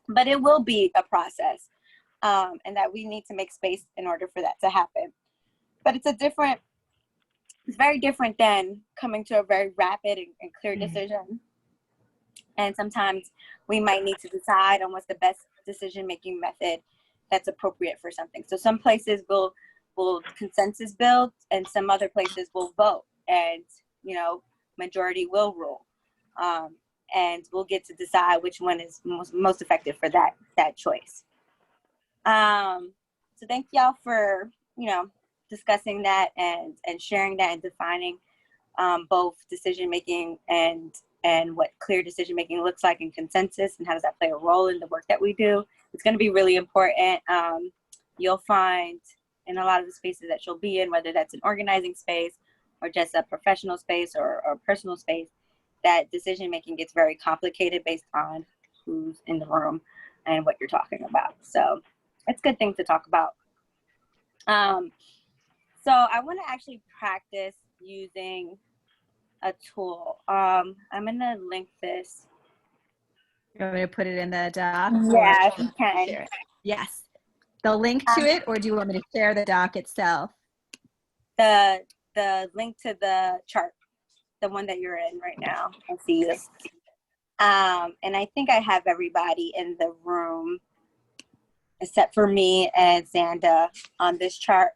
but it will be a process, and that we need to make space in order for that to happen. But it's very different than coming to a very rapid and clear decision. And sometimes we might need to decide on what's the best decision-making method that's appropriate for something. So some places will consensus build, and some other places will vote, and majority will rule. And we'll get to decide which one is most effective for that choice. So thank y'all for discussing that and sharing that and defining both decision making and what clear decision making looks like in consensus, and how does that play a role in the work that we do. It's going to be really important. You'll find in a lot of the spaces that you'll be in, whether that's an organizing space or just a professional space or personal space, that decision making gets very complicated based on who's in the room and what you're talking about. So it's a good thing to talk about. So I want to actually practice using a tool. I'm gonna link this. You want me to put it in the doc? Yeah, if you can. Yes. The link to it, or do you want me to share the doc itself? The link to the chart, the one that you're in right now. I see you. And I think I have everybody in the room except for me and Xanda on this chart.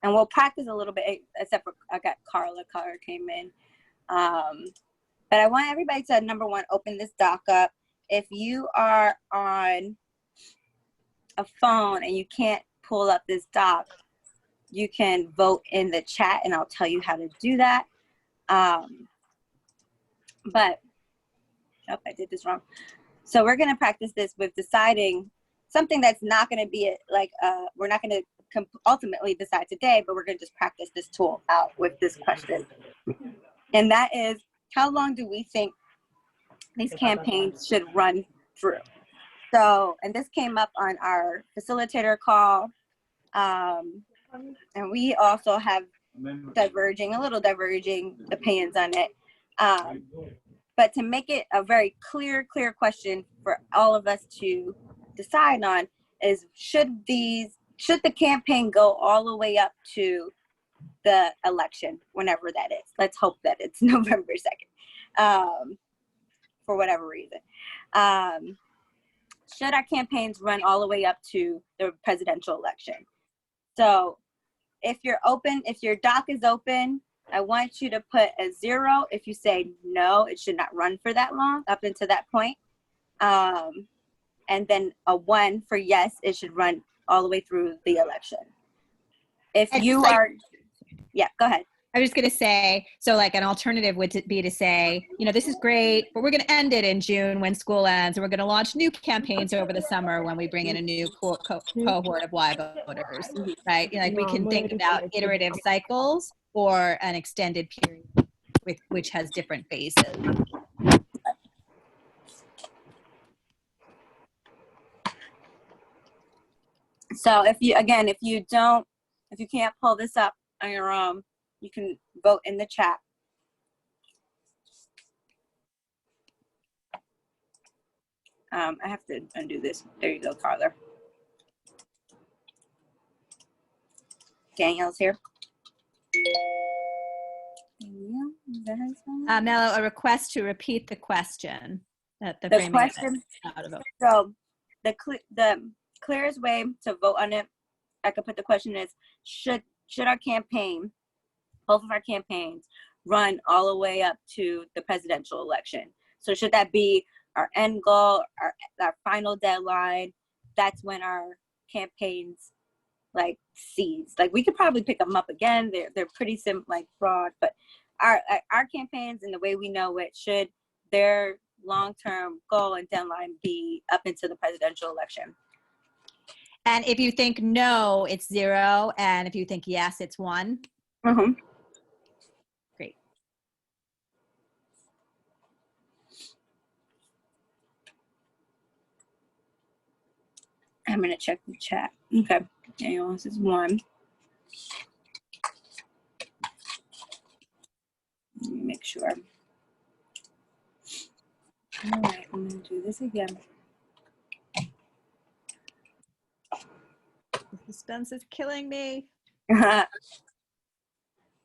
And we'll practice a little bit, except for I got Carla came in. But I want everybody to, number one, open this doc up. If you are on a phone and you can't pull up this doc, you can vote in the chat and I'll tell you how to do that. But, oh, I did this wrong. So we're gonna practice this with deciding something that's not gonna be we're not gonna ultimately decide today, but we're gonna just practice this tool out with this question. And that is, how long do we think these campaigns should run through? So, and this came up on our facilitator call. And we also have diverging opinions on it. But to make it a very clear question for all of us to decide on is, should the campaign go all the way up to the election, whenever that is? Let's hope that it's November 2nd, for whatever reason. Should our campaigns run all the way up to the presidential election? So if your doc is open, I want you to put a 0 if you say no, it should not run for that long, up until that point. And then a 1 for yes, it should run all the way through the election. If you are, yeah, go ahead. I was going to say, so like an alternative would be to say, this is great, but we're going to end it in June when school ends, and we're going to launch new campaigns over the summer when we bring in a new cohort of Y voters, right? Like we can think about iterative cycles or an extended period which has different phases. So if you can't pull this up on your own, you can vote in the chat. I have to undo this. There you go, Carla. Daniel's here. Mello, a request to repeat the question. The question. So the clearest way to vote on it, I could put the question is, should our campaign, both of our campaigns, run all the way up to the presidential election? So should that be our end goal, our final deadline? That's when our campaigns like cease. Like we could probably pick them up again. They're pretty like broad, but our campaigns and the way we know it, should their long-term goal and deadline be up into the presidential election? And if you think no, it's 0. And if you think yes, it's 1. Mm-hmm. Great. I'm going to check the chat. Okay. Daniel, this is 1. Let me make sure. All right, I'm going to do this again. The suspense is killing me.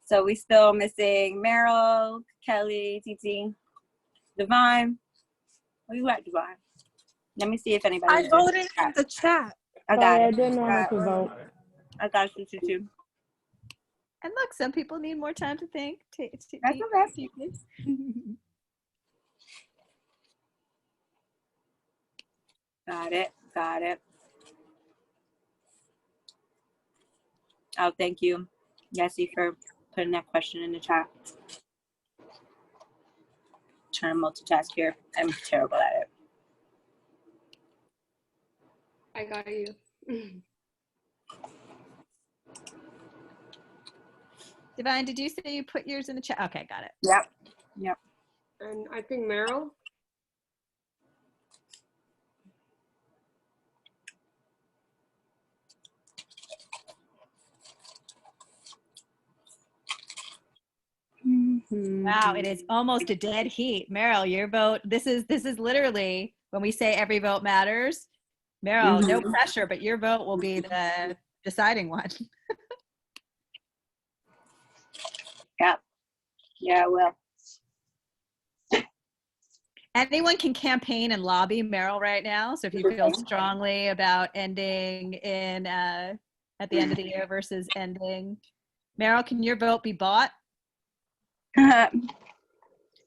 So we still missing Meryl, Kelly, Titi, Divine. Where you at, Divine? Let me see if anybody. I voted in the chat. I got it. I didn't know how to vote. I got you too. And look, some people need more time to think. That's okay. Got it. Oh, thank you, Yessie, for putting that question in the chat. Trying to multitask here. I'm terrible at it. I got you. Divine, did you say you put yours in the chat? Okay, got it. Yep. And I think Meryl. Wow, it is almost a dead heat. Meryl, your vote. This is literally when we say every vote matters. Meryl, no pressure, but your vote will be the deciding one. Yeah, well. Anyone can campaign and lobby Meryl right now. So if you feel strongly about ending in at the end of the year versus ending, Meryl, can your vote be bought?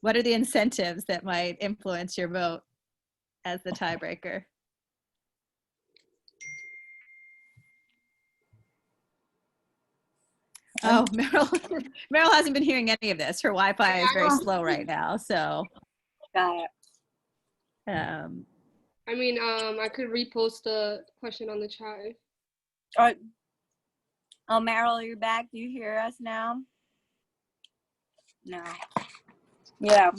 What are the incentives that might influence your vote as the tiebreaker? Oh, Meryl hasn't been hearing any of this. Her Wi-Fi is very slow right now, so. Got it. I could repost the question on the chat. Oh, Meryl, you're back. Do you hear us now? No. Yeah.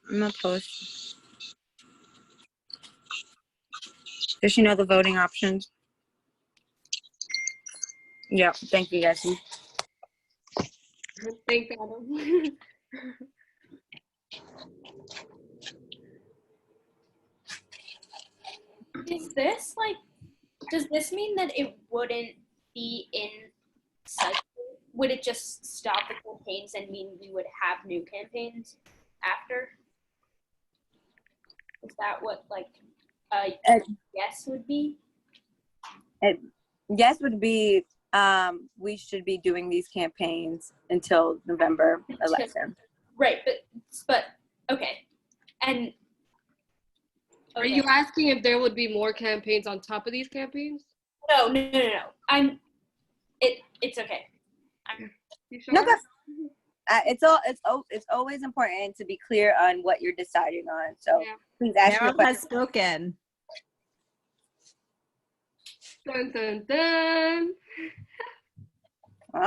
I'm gonna post. Does she know the voting options? Yeah. Thank you, guys. Thanks, Adam. Is this does this mean that it wouldn't be in cycle? Would it just stop the campaigns and mean we would have new campaigns after? Is that what yes would be? Yes would be we should be doing these campaigns until November election. Right, but okay. And Are you asking if there would be more campaigns on top of these campaigns? No. It's okay. You sure? No, It's always important to be clear on what you're deciding on. So please ask your Meryl question. has spoken. Dun, dun, dun.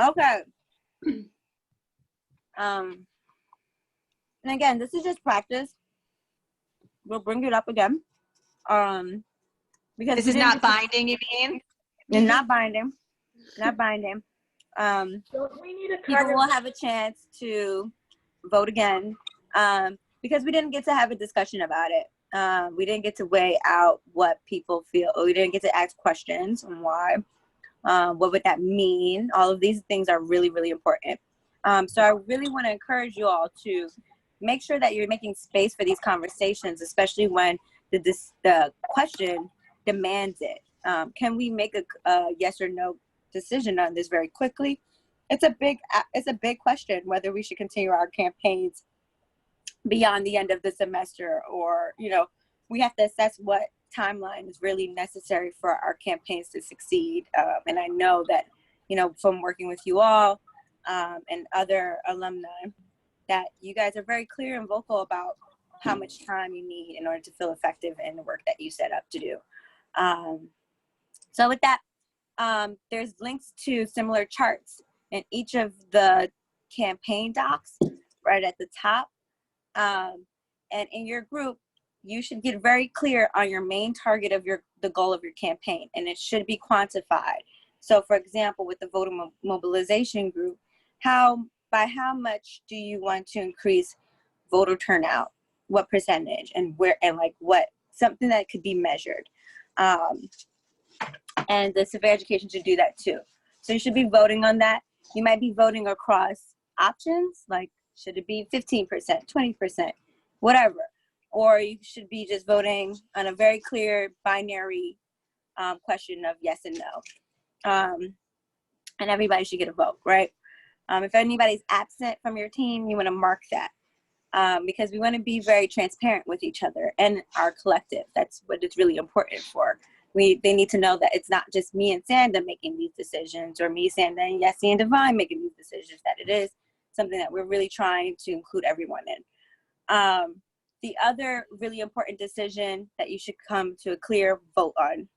Okay. And again, this is just practice. We'll bring it up again. Because This is not binding, you mean? And not binding. Not binding. Don't we need a People will have a chance to vote again. Because we didn't get to have a discussion about it. We didn't get to weigh out what people feel. We didn't get to ask questions on why. What would that mean? All of these things are really, really important. So I really want to encourage you all to make sure that you're making space for these conversations, especially when the question demands it. Can we make a yes or no decision on this very quickly? It's a big question whether we should continue our campaigns beyond the end of the semester, or we have to assess what timeline is really necessary for our campaigns to succeed. And I know that from working with you all and other alumni, that you guys are very clear and vocal about how much time you need in order to feel effective in the work that you set up to do. So with that, there's links to similar charts in each of the campaign docs right at the top. And in your group, you should get very clear on your main target of the goal of your campaign, and it should be quantified. So for example, with the voter mobilization group, by how much do you want to increase voter turnout? What percentage, and where, and like what, something that could be measured. And the civic education should do that too. So you should be voting on that. You might be voting across options, like should it be 15%, 20%, whatever. Or you should be just voting on a very clear binary question of yes and no. And everybody should get a vote, right? If anybody's absent from your team, you want to mark that. Because we want to be very transparent with each other and our collective. That's what it's really important for. They need to know that it's not just me and Sanda making these decisions, or me, Sanda, and Yessie and Divine making these decisions, that it is something that we're really trying to include everyone in. The other really important decision that you should come to a clear vote on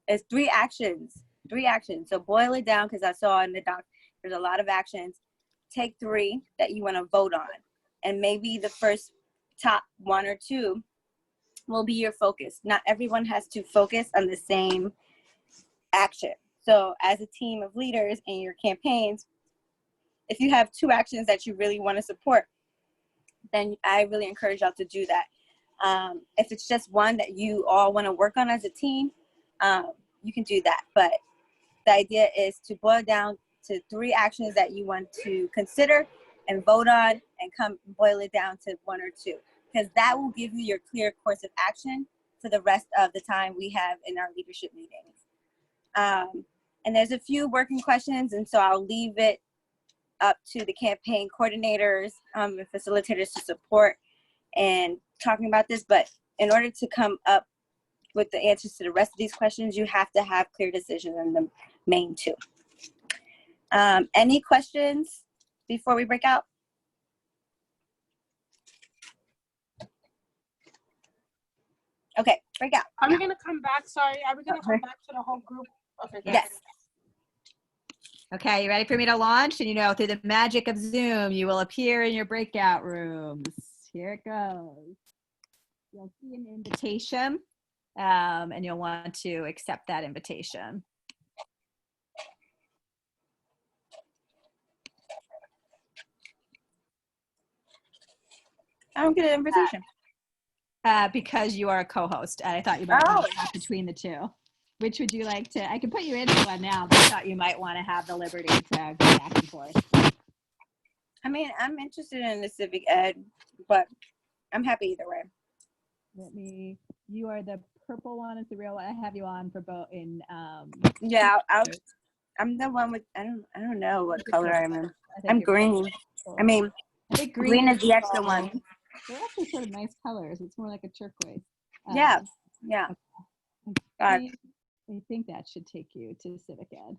is three actions. So boil it down, because I saw in the doc, there's a lot of actions. Take three that you want to vote on. And maybe the first top one or two will be your focus. Not everyone has to focus on the same action. So as a team of leaders in your campaigns, if you have two actions that you really want to support, then I really encourage y'all to do that. If it's just one that you all want to work on as a team, you can do that. But the idea is to boil down to three actions that you want to consider and vote on, and boil it down to one or two, because that will give you your clear course of action for the rest of the time we have in our leadership meetings. And there's a few working questions, and so I'll leave it up to the campaign coordinators and facilitators to support and talking about this. But in order to come up with the answers to the rest of these questions, you have to have clear decisions on the main two. Any questions before we break out? Okay, break out. Are we gonna come back? Sorry, are we gonna come back to the whole group? Okay. Yes. Okay, you ready for me to launch? And through the magic of Zoom, you will appear in your breakout rooms. Here it goes. You'll see an invitation, and you'll want to accept that invitation. I don't get an invitation. Because you are a co-host, and I thought you might want to swap between the two. Which would you like to? I can put you into one now, but I thought you might want to have the liberty to go back and forth. I mean, I'm interested in the civic ed, but I'm happy either way. You are the purple one. It's the real one. I have you on for both in. Yeah, I'm the one with, I don't know what color I'm in. I'm green. I mean, I think green is the extra one. They're actually sort of nice colors. It's more like a turquoise. Yeah. Okay. I think that should take you to civic ed.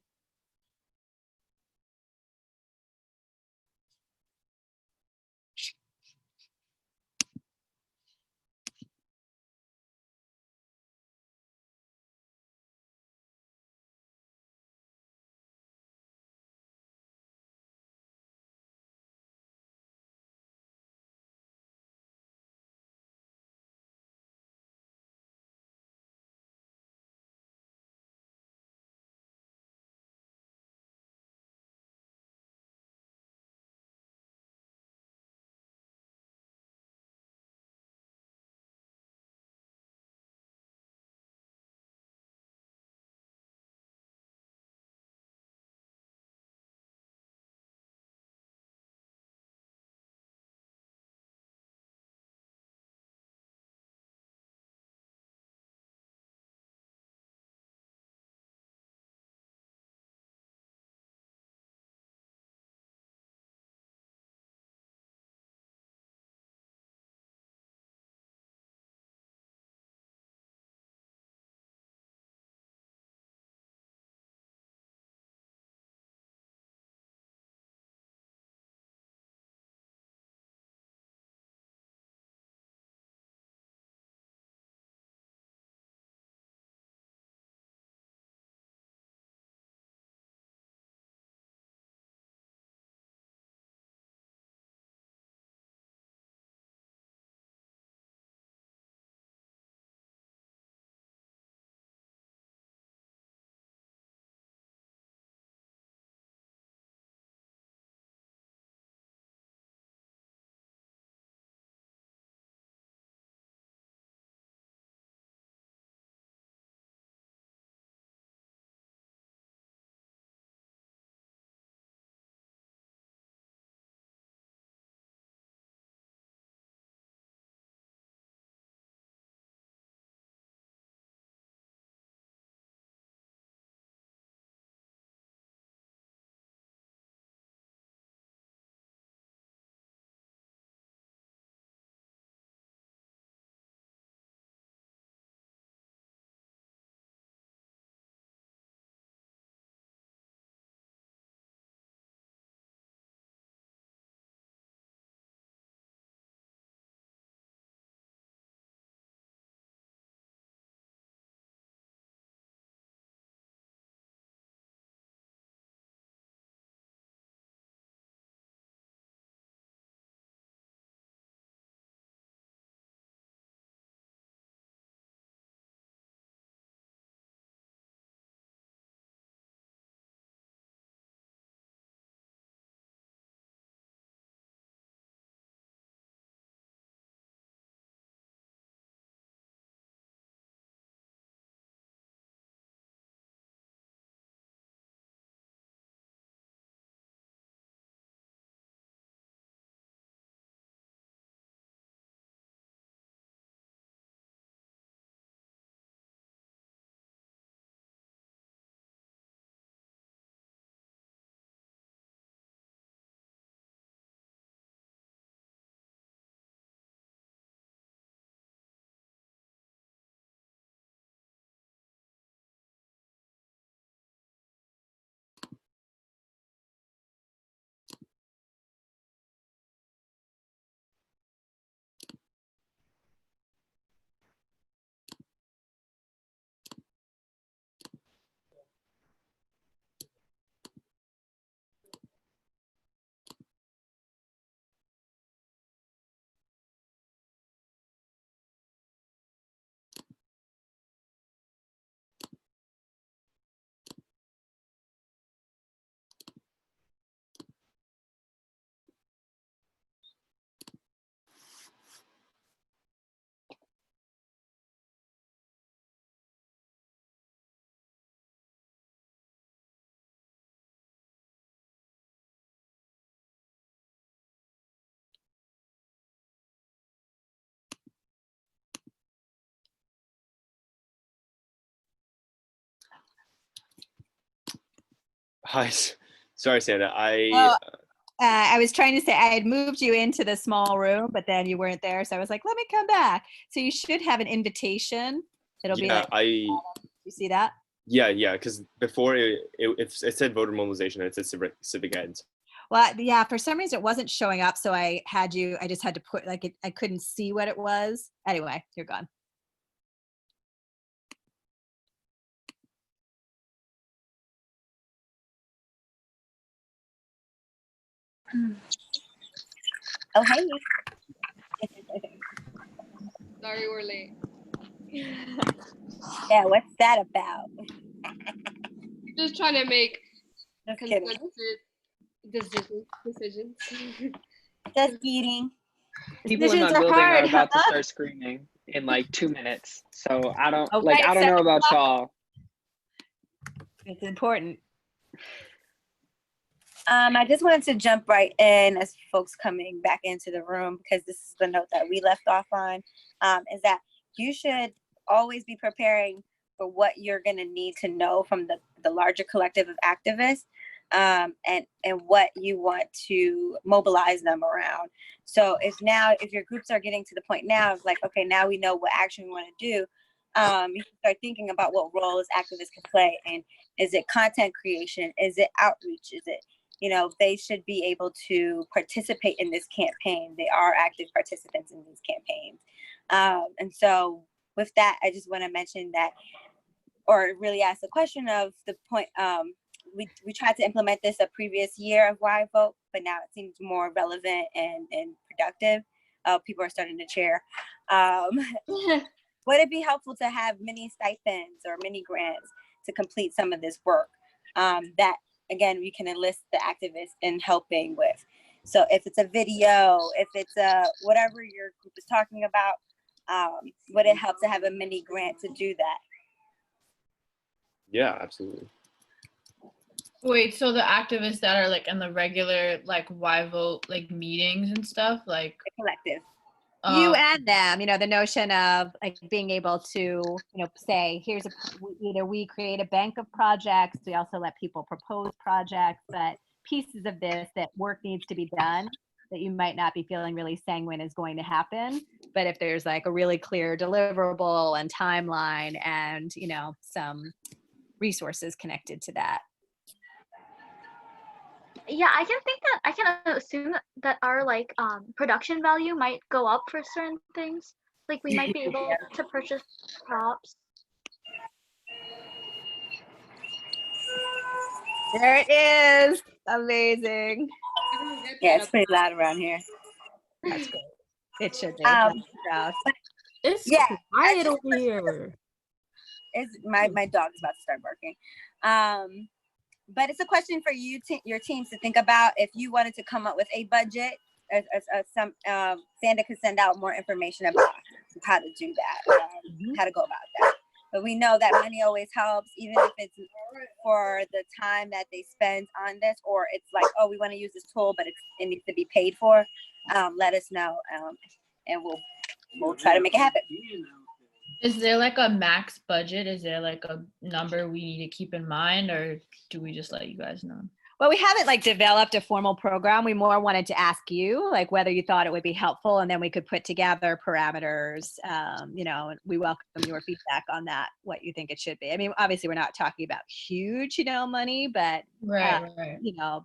Hi, sorry, Sandra. Oh, I was trying to say I had moved you into the small room, but then you weren't there. So I was like, let me come back. So you should have an invitation. It'll be like, you see that? Yeah, because before it said voter mobilization and it said civic ed. Well, yeah, for some reason it wasn't showing up. So I just had to put like I couldn't see what it was. Anyway, you're gone. Oh, hey. Sorry, we're late. Yeah, what's that about? Just trying to make Just kidding. decisions. Just kidding. People in my building are about to start screaming in like 2 minutes. So I don't I don't know about y'all. It's important. I just wanted to jump right in as folks coming back into the room, because this is the note that we left off on, is that you should always be preparing for what you're going to need to know from the larger collective of activists, and what you want to mobilize them around. So if your groups are getting to the point now of like, okay, now we know what action we want to do, you can start thinking about what roles activists can play. And is it content creation? Is it outreach? Is it, they should be able to participate in this campaign. They are active participants in these campaigns. And so with that, I just want to mention that, or really ask the question of the point, we tried to implement this a previous year of YVote, but now it seems more relevant and productive. People are starting to chair. Would it be helpful to have mini stipends or mini grants to complete some of this work that, again, we can enlist the activists in helping with? So if it's a video, if it's whatever your group is talking about, would it help to have a mini grant to do that? Yeah, absolutely. Wait, so the activists that are like in the regular like YVote like meetings and stuff, like the collective. You and them, the notion of like being able to, say, either we create a bank of projects, we also let people propose projects, but pieces of this that work needs to be done that you might not be feeling really sanguine is going to happen. But if there's like a really clear deliverable and timeline and, some resources connected to that. Yeah, I can assume that our like production value might go up for certain things. Like we might be able to purchase props. There it is. Amazing. Yeah, it's pretty loud around here. That's great. It should be. It's quiet over here. It's my dog is about to start barking. But it's a question for you, your teams, to think about. If you wanted to come up with a budget, Sandra could send out more information about how to do that, how to go about that. But we know that money always helps, even if it's for the time that they spend on this, or it's like, oh, we want to use this tool, but it needs to be paid for. Let us know, and we'll try to make it happen. Is there like a max budget? Is there like a number we need to keep in mind, or do we just let you guys know? Well, we haven't like developed a formal program. We more wanted to ask you like whether you thought it would be helpful, and then we could put together parameters. We welcome your feedback on that, what you think it should be. I mean, obviously we're not talking about huge, money, but right.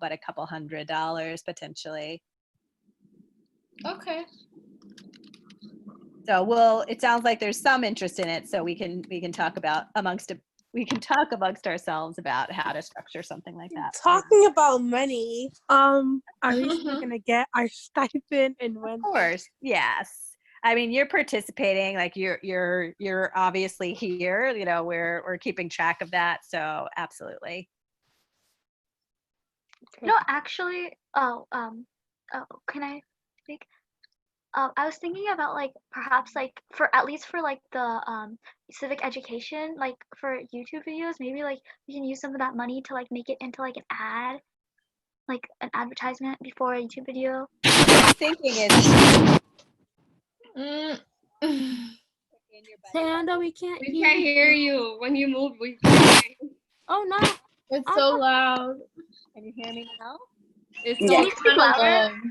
But a couple $100 potentially. Okay. So it sounds like there's some interest in it, so we can talk about amongst ourselves about how to structure something like that. Talking about money, are we still gonna get our stipend and when? Of course, yes. I mean, you're participating, like you're obviously here. We're keeping track of that, so absolutely. No, actually, can I speak? I was thinking about like perhaps like for at least for like the civic education, like for YouTube videos, maybe like we can use some of that money to like make it into like an ad, like an advertisement before a YouTube video. What I'm thinking is Sandra, we can't hear you. When you move, we can't hear you. Oh no. It's so loud. Can you hear me now? It's Yeah. all kind of low.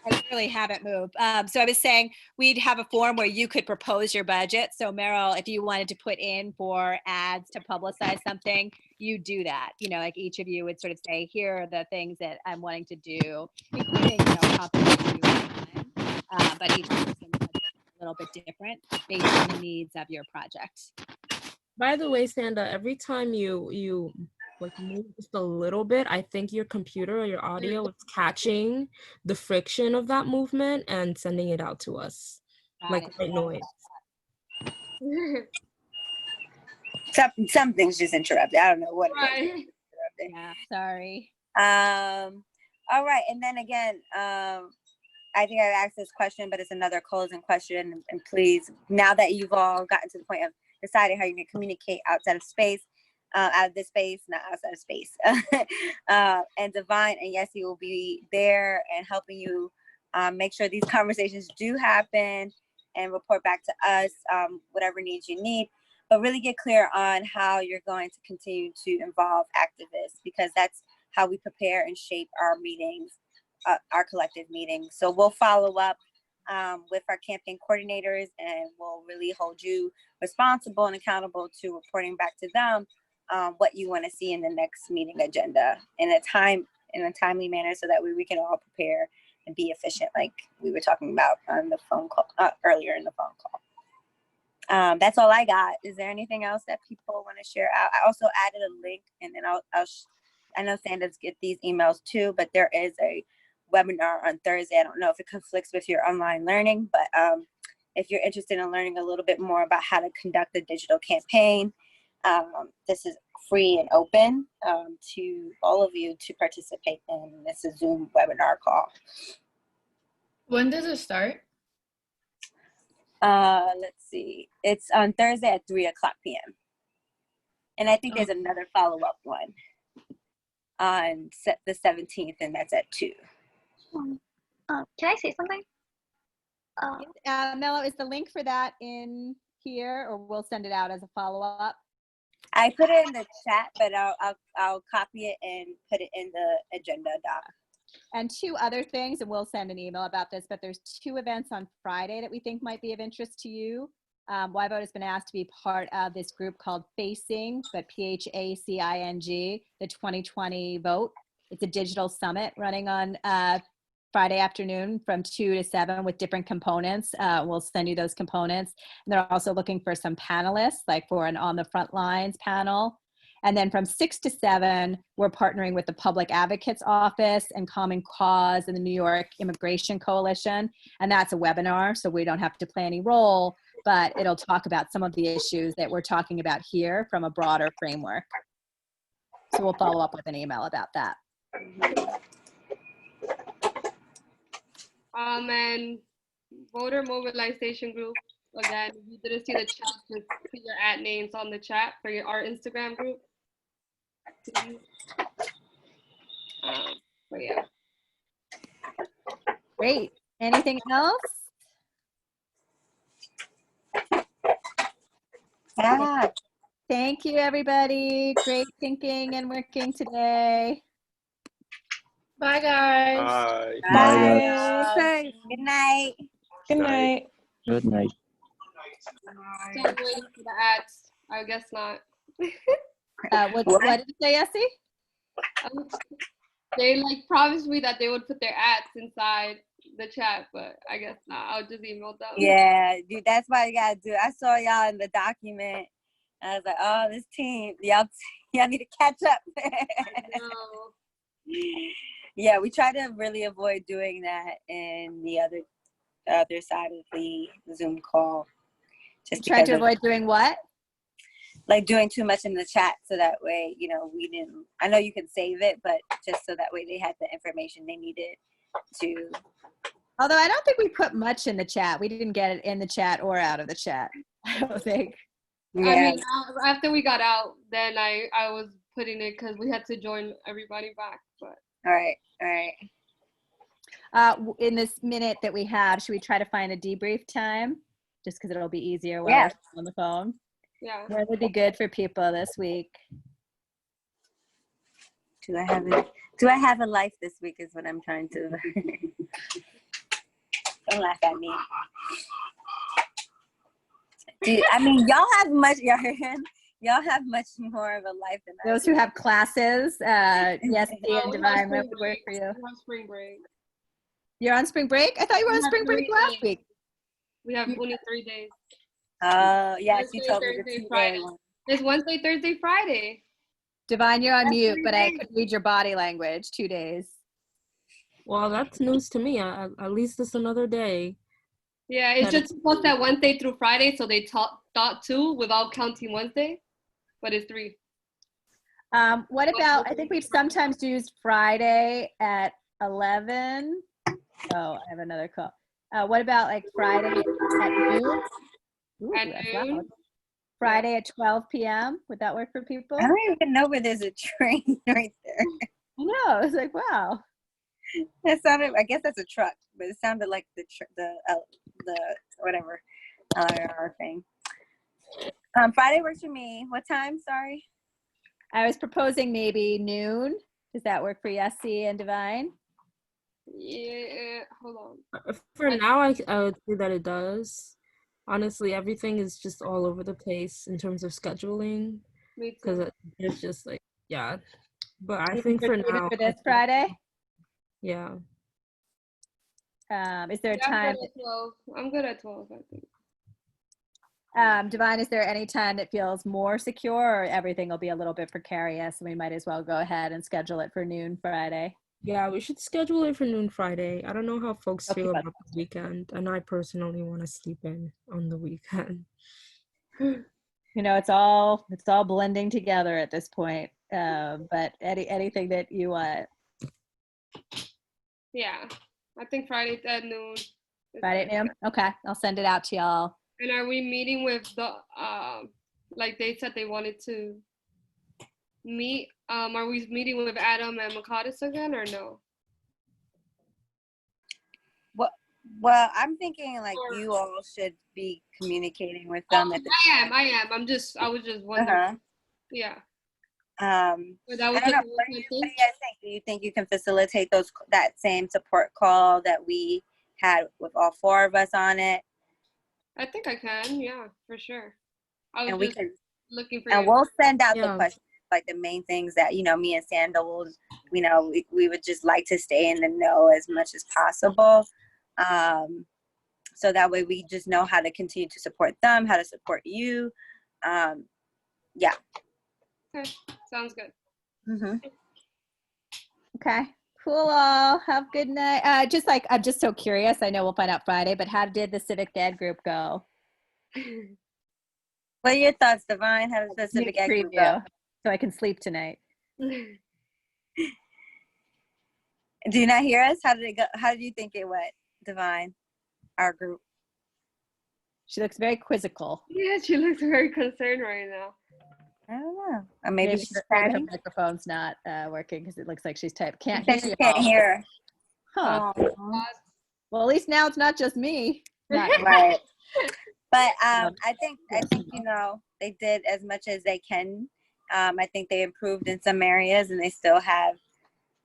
I literally haven't moved. So I was saying we'd have a form where you could propose your budget. So Meryl, if you wanted to put in for ads to publicize something, you do that. You know, like each of you would sort of say, here are the things that I'm wanting to do, including, you know, compensation you online. But each person's budget is a little bit different based on the needs of your project. By the way, Sanda, every time you like move just a little bit, I think your computer or your audio is catching the friction of that movement and sending it out to us, like white noise. Something's just interrupted. I don't know what it is. Yeah, sorry. All right, and then again, I think I've asked this question, but it's another closing question. And please, now that you've all gotten to the point of deciding how you're going to communicate outside of space, out of this space, not outside of space, and Divine and Yessie will be there and helping you make sure these conversations do happen and report back to us whatever needs you need. But really get clear on how you're going to continue to involve activists, because that's how we prepare and shape our meetings, our collective meetings. So we'll follow up with our campaign coordinators, and we'll really hold you responsible and accountable to reporting back to them what you want to see in the next meeting agenda in a timely manner, so that way we can all prepare and be efficient, like we were talking about on the phone call earlier in the phone call. That's all I got. Is there anything else that people want to share out? I also added a link, and then I know Sanda's get these emails too, but there is a webinar on Thursday. I don't know if it conflicts with your online learning, but if you're interested in learning a little bit more about how to conduct a digital campaign, this is free and open to all of you to participate in. This is a Zoom webinar call. When does it start? Let's see. It's on Thursday at 3:00 p.m. And I think there's another follow-up one on the 17th, and that's at 2:00. Can I say something? Mello, is the link for that in here, or we'll send it out as a follow-up? I put it in the chat, but I'll copy it and put it in the agenda doc. And two other things, and we'll send an email about this, but there's 2 events on Friday that we think might be of interest to you. YVote has been asked to be part of this group called Facing, but PHACING, the 2020 vote. It's a digital summit running on Friday afternoon from 2 to 7 with different components. We'll send you those components. And they're also looking for some panelists, like for an On the Front Lines panel. And then from 6 to 7, we're partnering with the Public Advocate's Office and Common Cause and the New York Immigration Coalition. And that's a webinar, so we don't have to play any role, but it'll talk about some of the issues that we're talking about here from a broader framework. So we'll follow up with an email about that. And voter mobilization group, again, if you didn't see the chat, just put your ad names on the chat for our Instagram group. But yeah. Great. Anything else? Yeah. Thank you, everybody. Great thinking and working today. Bye, guys. Bye. Bye. Thanks. Good night. Good night. Good night. Still waiting for the ads. I guess not. What did you say, Essie? They like promised me that they would put their ads inside the chat, but I guess not. I'll just email them. Yeah, dude, that's what you gotta do. I saw y'all in the document. And I was like, oh, this team, y'all need to catch up. No. Yeah, we try to really avoid doing that in the other side of the Zoom call. Just try to avoid doing what? Like doing too much in the chat, so that way, we didn't. I know you can save it, but just so that way they had the information they needed to. Although I don't think we put much in the chat. We didn't get it in the chat or out of the chat. I don't think. Yeah. I mean, after we got out, then I was putting it because we had to join everybody back. But all right. In this minute that we have, should we try to find a debrief time? Just because it'll be easier while we're on the phone. Yeah. What would be good for people this week? Do I have a life this week is what I'm trying to don't laugh at me. Y'all have much more of a life than I do. Those who have classes, yes, and Divine, what would work for you? We have spring break. You're on spring break? I thought you were on spring break last week. We have only 3 days. Oh, yes, you told me the Thursday, 2 Friday. day one. It's Wednesday, Thursday, Friday. Divine, you're on That's mute, 3 but I days. could read your body language. 2 days. Well, that's news to me. At least it's another day. Yeah, it's That just supposed that Wednesday through Friday, so they thought 2 without counting Wednesday, but it's 3. What about, I think we've sometimes used Friday at 11. Oh, I have another call. What about like Friday at noon? Ooh, At that's noon? loud. Friday at 12 p.m. Would that work for people? I don't even know where there's a train right there. I know. It's like, wow. That sounded. I guess that's a truck, but it sounded like the whatever LIR thing. Friday works for me. What time? Sorry. I was proposing maybe noon. Does that work for Yessie and Divine? Yeah, hold on. For now, I would say that it does. Honestly, everything is just all over the place in terms of scheduling. Me too. Because it's just like, yeah. But I Even think for even now. for this Friday? Yeah. Is there a Yeah, time? I'm good at 12, I think. Divine, is there any time that feels more secure, or everything will be a little bit precarious and we might as well go ahead and schedule it for noon Friday? Yeah, we should schedule it for noon Friday. I don't know how folks Okay, feel about the weekend, and I personally want to sleep in on the weekend. You know, it's all blending together at this point. But anything that you want. Yeah, I think Friday at noon. Friday at noon? Okay, I'll send it out to y'all. And are we meeting with the like they said they wanted to meet? Are we meeting with Adam and Makadis again or no? Well, I'm thinking like you all should be communicating with them. I am. I was just wondering. Yeah. I don't know. What do you guys think? Do you think you can facilitate that same support call that we had with all 4 of us on it? I think I can. Yeah, for sure. I And was we just can, looking for. and we'll send out the questions, like the main things that me and Sandal will. We would just like to stay in the know as much as possible. So that way we just know how to continue to support them, how to support you. Yeah. Okay, sounds good. Mm-hmm. Okay, cool. All have a good night. I'm just so curious. I know we'll find out Friday, but how did the civic ed group go? What are your thoughts, Divine? How does the civic ed group go? So I can sleep tonight. Do you not hear us? How did it go? How did you think it went, Divine? Our group. She looks very quizzical. Yeah, she looks very concerned right now. I don't know. Or maybe she's her typing. microphone's not working because it looks like she's typing. Can't She hear. can't hear. Huh. Well, at least now it's not just me. Right. But I think they did as much as they can. I think they improved in some areas, and they still have,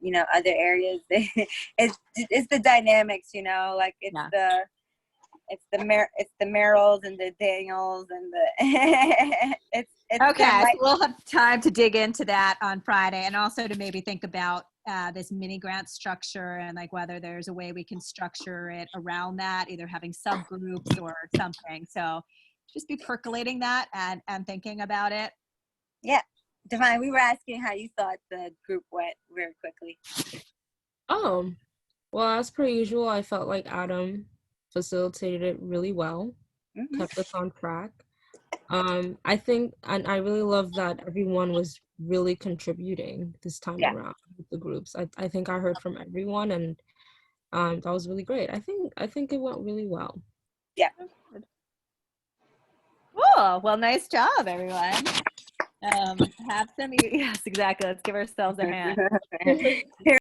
other areas. It's the dynamics, like it's the Merrills and the Daniels and the it's okay. So we'll have time to dig into that on Friday, and also to maybe think about this mini grant structure and like whether there's a way we can structure it around that, either having subgroups or something. So just be percolating that and thinking about it. Yeah. Divine, we were asking how you thought the group went very quickly. Oh, well, as per usual, I felt like Adam facilitated it really well, kept us on track. I think, and I really love that everyone was really contributing this time around with the groups. I think I heard from everyone, and that was really great. I think it went really well. Yeah. Cool. Well, nice job, everyone. Have some. Yes, exactly. Let's give ourselves a hand.